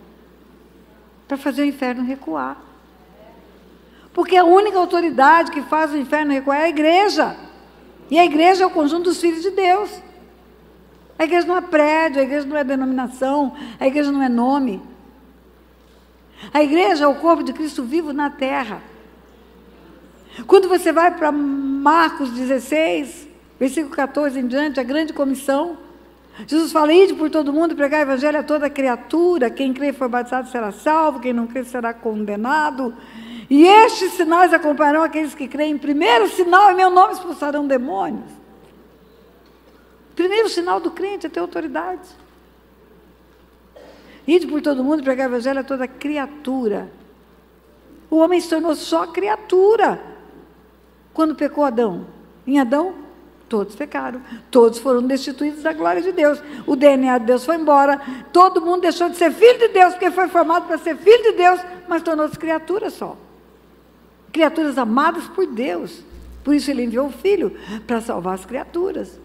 para fazer o inferno recuar. Porque a única autoridade que faz o inferno recuar é a igreja. E a igreja é o conjunto dos filhos de Deus. A igreja não é prédio, a igreja não é denominação, a igreja não é nome. A igreja é o corpo de Cristo vivo na terra. Quando você vai para Marcos 16, versículo 14 em diante, a grande comissão, Jesus fala, ide por todo mundo, pregar o evangelho a toda criatura, quem crê e for batizado será salvo, quem não crê será condenado. E estes sinais acompanharão aqueles que creem. Primeiro sinal, em meu nome expulsarão demônios. Primeiro sinal do crente é ter autoridade. Ide por todo mundo, pregar o evangelho a toda criatura. O homem se tornou só criatura. Quando pecou Adão? Em Adão, todos pecaram. Todos foram destituídos da glória de Deus. O DNA de Deus foi embora. Todo mundo deixou de ser filho de Deus, porque foi formado para ser filho de Deus, mas tornou-se criatura só. criaturas amadas por Deus. Por isso Ele enviou o Filho, para salvar as criaturas.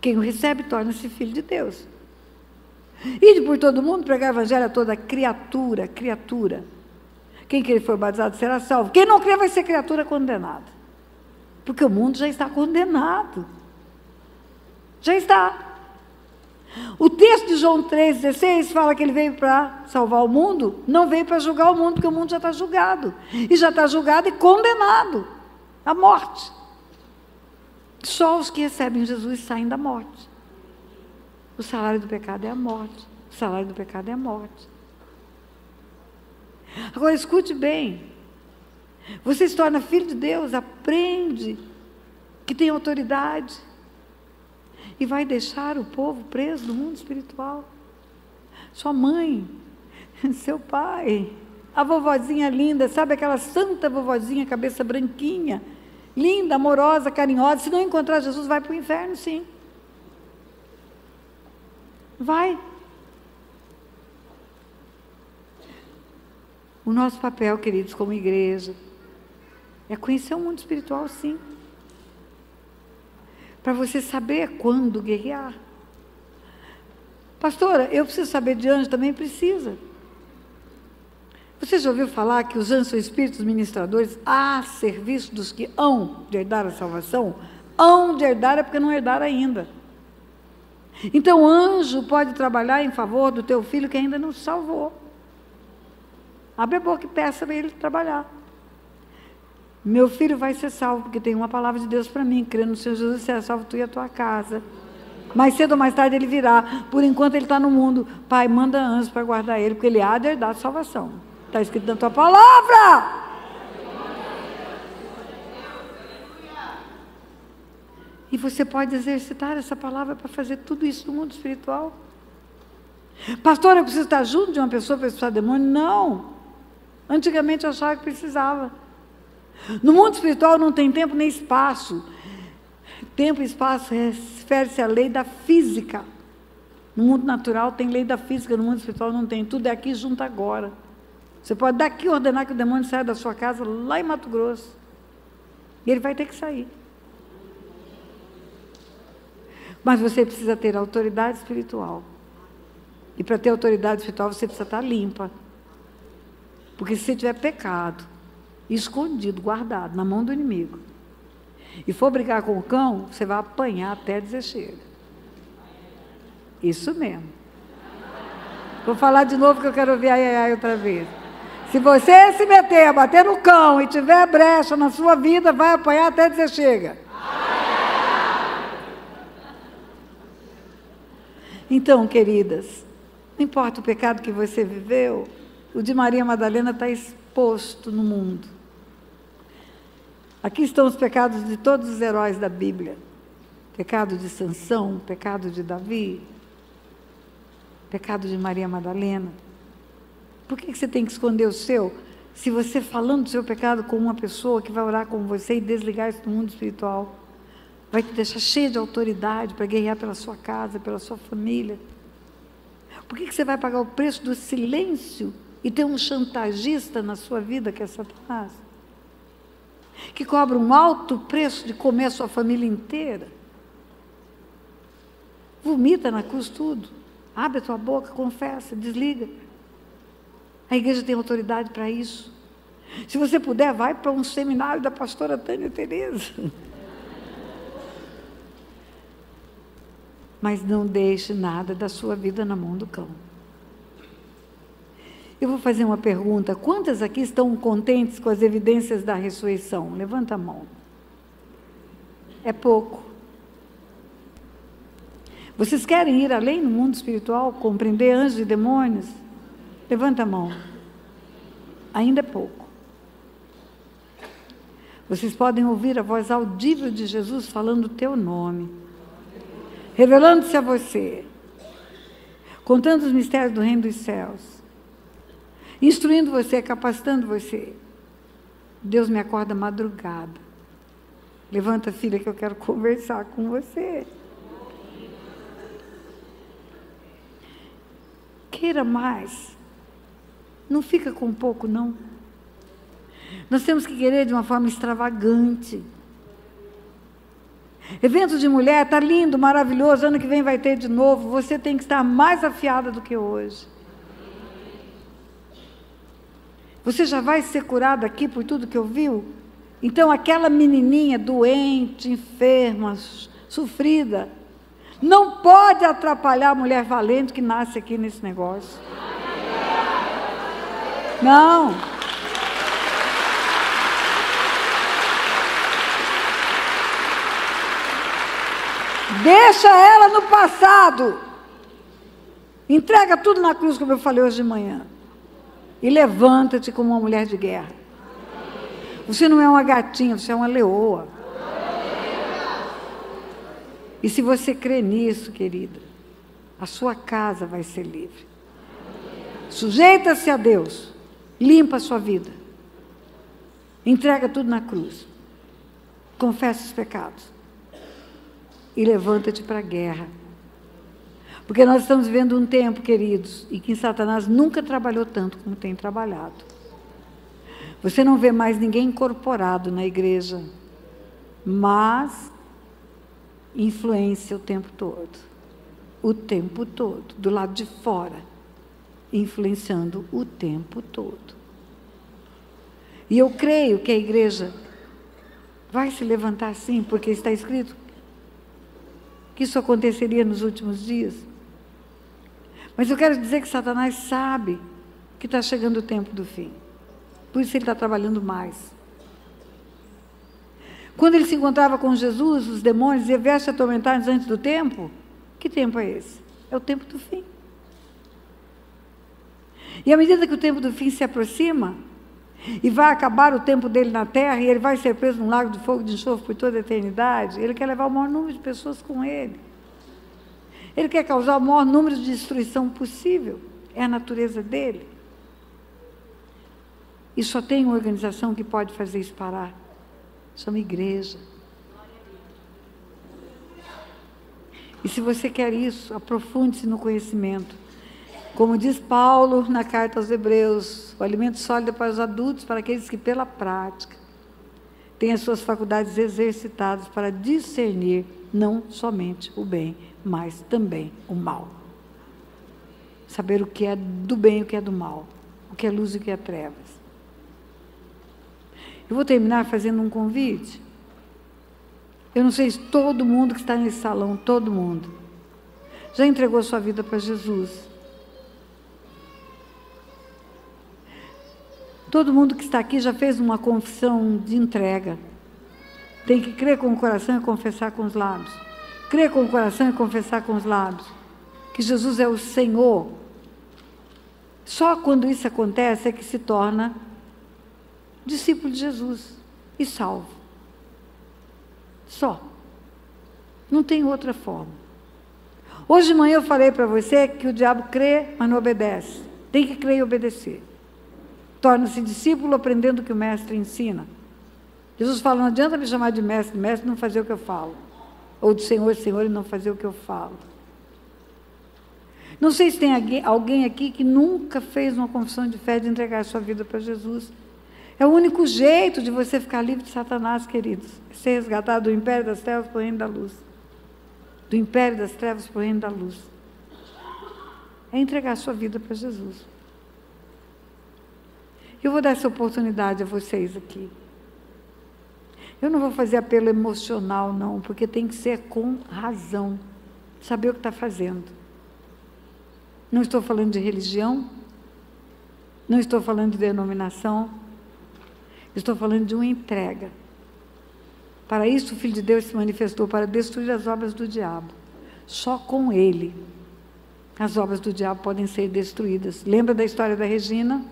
Quem o recebe torna-se filho de Deus. Ide por todo mundo, pregar o evangelho a toda criatura. Quem que for batizado será salvo. Quem não crer vai ser criatura condenada. Porque o mundo já está condenado. Já está. O texto de João 3,16 fala que ele veio para salvar o mundo, não veio para julgar o mundo, porque o mundo já está julgado. E já está julgado e condenado à morte. Só os que recebem Jesus saem da morte. O salário do pecado é a morte. O salário do pecado é a morte. Agora escute bem. Você se torna filho de Deus, aprende que tem autoridade. E vai deixar o povo preso no mundo espiritual. Sua mãe, seu pai, a vovozinha linda, sabe aquela santa vovozinha, cabeça branquinha, linda, amorosa, carinhosa. Se não encontrar Jesus, vai para o inferno, sim. Vai. O nosso papel, queridos, como igreja, é conhecer o mundo espiritual, sim. Para você saber quando guerrear. Pastora, eu preciso saber de anjo? Também precisa. Você já ouviu falar que os anjos são espíritos ministradores a serviço dos que hão de herdar a salvação? Hão de herdar é porque não herdaram ainda. Então, o anjo pode trabalhar em favor do teu filho que ainda não se salvou. Abre a boca e peça para ele trabalhar. Meu filho vai ser salvo, porque tem uma palavra de Deus para mim, crendo no Senhor Jesus, será salvo tu e a tua casa. Mais cedo ou mais tarde ele virá. Por enquanto ele está no mundo. Pai, manda anjos para guardar ele, porque ele há de herdar a salvação. Está escrito na tua palavra. E você pode exercitar essa palavra para fazer tudo isso no mundo espiritual. Pastor, eu preciso estar junto de uma pessoa para expulsar demônio? Não. Antigamente eu achava que precisava. No mundo espiritual não tem tempo nem espaço. Tempo e espaço refere-se à lei da física. No mundo natural tem lei da física, no mundo espiritual não tem. Tudo é aqui junto agora. Você pode daqui ordenar que o demônio saia da sua casa lá em Mato Grosso. E ele vai ter que sair. Mas você precisa ter autoridade espiritual. E para ter autoridade espiritual você precisa estar limpa. Porque se você tiver pecado, escondido, guardado, na mão do inimigo, e for brigar com o cão, você vai apanhar até dizer chega. Isso mesmo. Vou falar de novo que eu quero ouvir ai, ai, ai outra vez. Se você se meter a bater no cão e tiver brecha na sua vida, vai apanhar até dizer chega. Então, queridas, não importa o pecado que você viveu, o de Maria Madalena está exposto no mundo. Aqui estão os pecados de todos os heróis da Bíblia. Pecado de Sansão, pecado de Davi, pecado de Maria Madalena. Por que você tem que esconder o seu? Se você falando do seu pecado com uma pessoa que vai orar com você e desligar isso do mundo espiritual, vai te deixar cheio de autoridade para guerrear pela sua casa, pela sua família. Por que você vai pagar o preço do silêncio e ter um chantagista na sua vida que é Satanás? Que cobra um alto preço de comer a sua família inteira? Vomita na cruz tudo. Abre a tua boca, confessa, desliga. A igreja tem autoridade para isso. Se você puder, vai para um seminário da pastora Tânia Tereza. Mas não deixe nada da sua vida na mão do cão. Eu vou fazer uma pergunta. Quantas aqui estão contentes com as evidências da ressurreição? Levanta a mão. É pouco. Vocês querem ir além no mundo espiritual, compreender anjos e demônios? Levanta a mão. Ainda é pouco. Vocês podem ouvir a voz audível de Jesus falando o teu nome, revelando-se a você, contando os mistérios do reino dos céus, instruindo você, capacitando você. Deus me acorda madrugada. Levanta, filha, que eu quero conversar com você. Queira mais. Não fica com pouco, não. Nós temos que querer de uma forma extravagante. Evento de mulher, está lindo, maravilhoso, ano que vem vai ter de novo. Você tem que estar mais afiada do que hoje. Você já vai ser curada aqui por tudo que ouviu? Então aquela menininha doente, enferma, sofrida, não pode atrapalhar a mulher valente que nasce aqui nesse negócio. Não. Deixa ela no passado. Entrega tudo na cruz, como eu falei hoje de manhã. E levanta-te como uma mulher de guerra. Você não é uma gatinha, você é uma leoa. E se você crê nisso, querida, a sua casa vai ser livre. Sujeita-se a Deus. Limpa a sua vida. Entrega tudo na cruz. Confessa os pecados. E levanta-te para a guerra. Porque nós estamos vivendo um tempo, queridos, em que Satanás nunca trabalhou tanto como tem trabalhado. Você não vê mais ninguém incorporado na igreja, mas influência o tempo todo. O tempo todo, do lado de fora, influenciando o tempo todo. E eu creio que a igreja vai se levantar sim, porque está escrito que isso aconteceria nos últimos dias. Mas eu quero dizer que Satanás sabe que está chegando o tempo do fim. Por isso ele está trabalhando mais. Quando ele se encontrava com Jesus, os demônios diziam: vieste atormentar-nos antes do tempo? Que tempo é esse? É o tempo do fim. E à medida que o tempo do fim se aproxima, e vai acabar o tempo dele na terra, e ele vai ser preso num lago de fogo de enxofre por toda a eternidade, ele quer levar o maior número de pessoas com ele. Ele quer causar o maior número de destruição possível. É a natureza dele. E só tem uma organização que pode fazer isso parar. Chama igreja. E se você quer isso, aprofunde-se no conhecimento. Como diz Paulo na carta aos Hebreus, o alimento sólido é para os adultos, para aqueles que pela prática têm as suas faculdades exercitadas para discernir não somente o bem, mas também o mal. Saber o que é do bem e o que é do mal, o que é luz e o que é trevas. Eu vou terminar fazendo um convite. Eu não sei se todo mundo que está nesse salão, todo mundo, já entregou sua vida para Jesus. Todo mundo que está aqui já fez uma confissão de entrega. Tem que crer com o coração e confessar com os lábios. Crer com o coração e confessar com os lábios que Jesus é o Senhor. Só quando isso acontece é que se torna discípulo de Jesus e salvo. Só. Não tem outra forma. Hoje de manhã eu falei para você que o diabo crê, mas não obedece. Tem que crer e obedecer. Torna-se discípulo aprendendo o que o mestre ensina. Jesus fala: não adianta me chamar de mestre e não fazer o que eu falo. Ou de Senhor, Senhor, e não fazer o que eu falo. Não sei se tem alguém aqui que nunca fez uma confissão de fé de entregar a sua vida para Jesus. É o único jeito de você ficar livre de Satanás, queridos. Ser resgatado do império das trevas para o reino da luz. Do império das trevas para o reino da luz. É entregar a sua vida para Jesus. Eu vou dar essa oportunidade a vocês aqui. Eu não vou fazer apelo emocional, não, porque tem que ser com razão. Saber o que está fazendo. Não estou falando de religião. Não estou falando de denominação. Estou falando de uma entrega. Para isso o Filho de Deus se manifestou, para destruir as obras do diabo. Só com ele as obras do diabo podem ser destruídas. Lembra da história da Regina?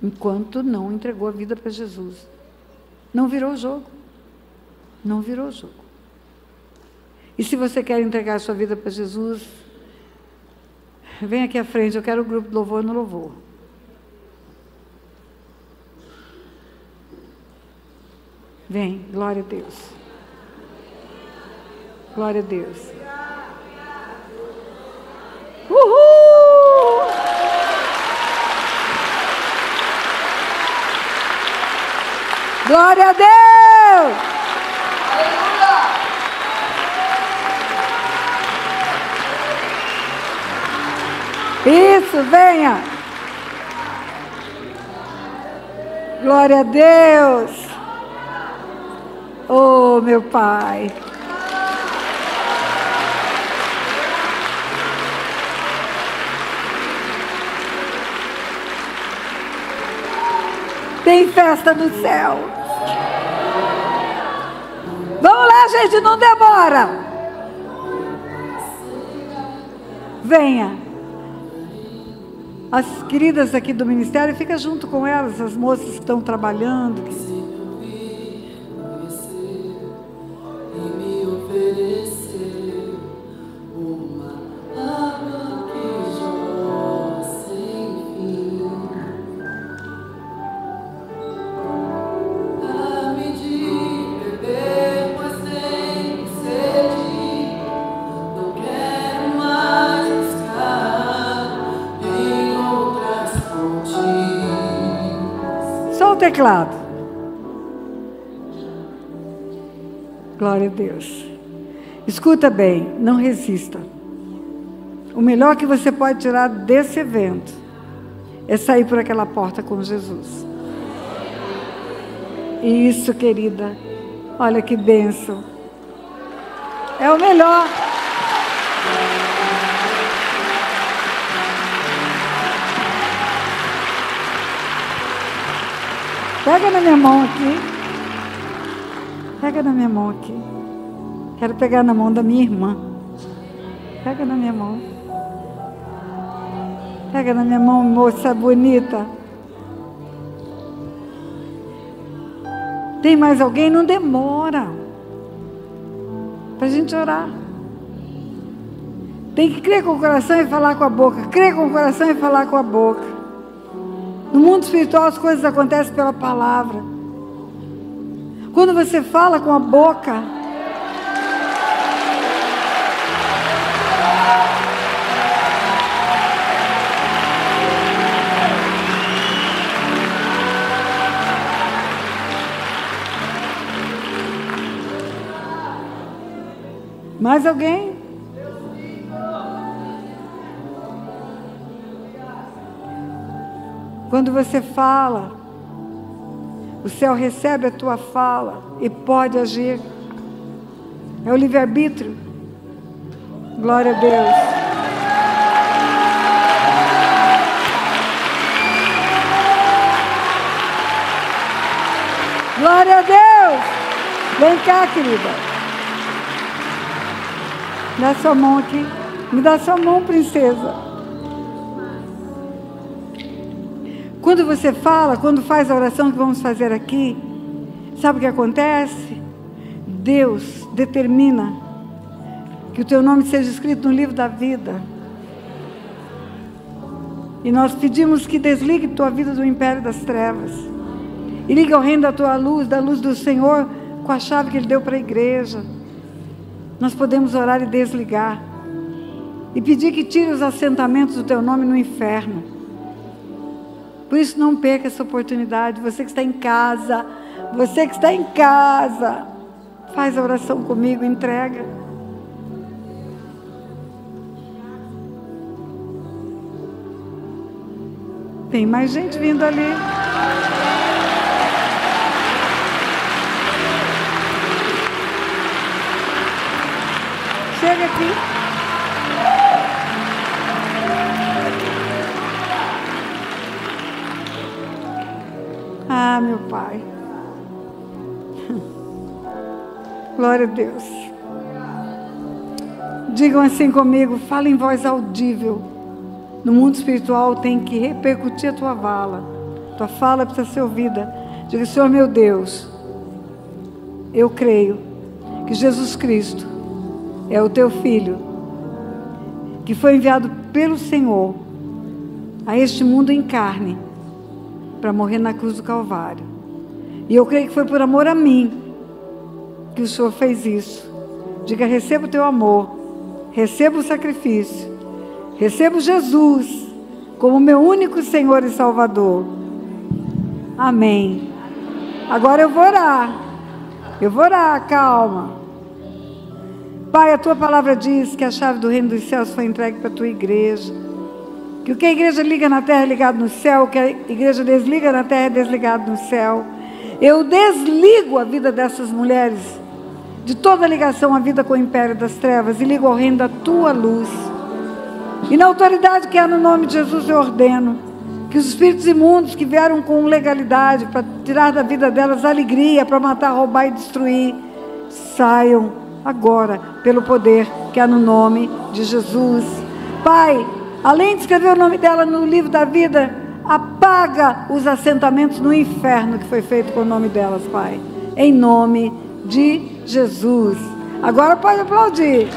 Enquanto não entregou a vida para Jesus. Não virou o jogo. Não virou o jogo. E se você quer entregar a sua vida para Jesus, vem aqui à frente, eu quero o grupo de louvor no louvor. Vem, glória a Deus. Glória a Deus. Uhul! Glória a Deus! Isso, venha! Glória a Deus! Oh, meu Pai! Tem festa no céu. Vamos lá, gente, não demora. Venha. As queridas aqui do ministério, fica junto com elas, as moças que estão trabalhando. Teclado. Glória a Deus. Escuta bem, não resista. O melhor que você pode tirar desse evento é sair por aquela porta com Jesus. Isso, querida. Olha que bênção. É o melhor. Pega na minha mão aqui. Pega na minha mão aqui. Quero pegar na mão da minha irmã. Pega na minha mão. Pega na minha mão, moça bonita. Tem mais alguém? Não demora. Para a gente orar. Tem que crer com o coração e falar com a boca. Crer com o coração e falar com a boca. No mundo espiritual as coisas acontecem pela palavra. Quando você fala com a boca, mais alguém? Quando você fala, o céu recebe a tua fala e pode agir. É o livre-arbítrio. Glória a Deus. Glória a Deus. Vem cá, querida. Dá sua mão aqui. Me dá sua mão, princesa. Quando você fala, quando faz a oração que vamos fazer aqui, sabe o que acontece? Deus determina que o teu nome seja escrito no livro da vida. E nós pedimos que desligue tua vida do império das trevas e ligue ao reino da luz do Senhor, com a chave que Ele deu para a igreja. Nós podemos orar e desligar e pedir que tire os assentamentos do teu nome no inferno. Por isso não perca essa oportunidade. Você que está em casa, faz a oração comigo, entrega. Tem mais gente vindo ali. Chega aqui. Ah, meu Pai. Glória a Deus. Digam assim comigo, fala em voz audível. No mundo espiritual tem que repercutir a tua fala. Tua fala precisa ser ouvida. Diga, Senhor meu Deus, eu creio que Jesus Cristo é o teu Filho, que foi enviado pelo Senhor a este mundo em carne, para morrer na cruz do Calvário. E eu creio que foi por amor a mim que o Senhor fez isso. Diga, receba o teu amor, receba o sacrifício, receba Jesus como meu único Senhor e Salvador. Amém. Agora eu vou orar. Eu vou orar, calma. Pai, a tua palavra diz que a chave do reino dos céus foi entregue para a tua igreja. Que o que a igreja liga na terra é ligado no céu, o que a igreja desliga na terra é desligado no céu. Eu desligo a vida dessas mulheres de toda ligação à vida com o império das trevas e ligo ao reino da tua luz. E na autoridade que há no nome de Jesus eu ordeno que os espíritos imundos que vieram com legalidade para tirar da vida delas alegria, para matar, roubar e destruir, saiam agora pelo poder que há no nome de Jesus. Pai, além de escrever o nome dela no livro da vida, apaga os assentamentos no inferno que foi feito com o nome delas, Pai. Em nome de Jesus. Agora pode aplaudir.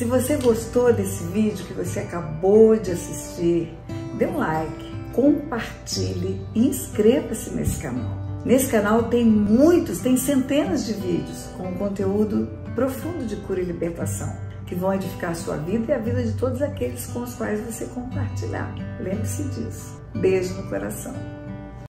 Se você gostou desse vídeo que você acabou de assistir, dê um like, compartilhe e inscreva-se nesse canal. Nesse canal tem centenas de vídeos com conteúdo profundo de cura e libertação, que vão edificar a sua vida e a vida de todos aqueles com os quais você compartilhar. Lembre-se disso. Beijo no coração.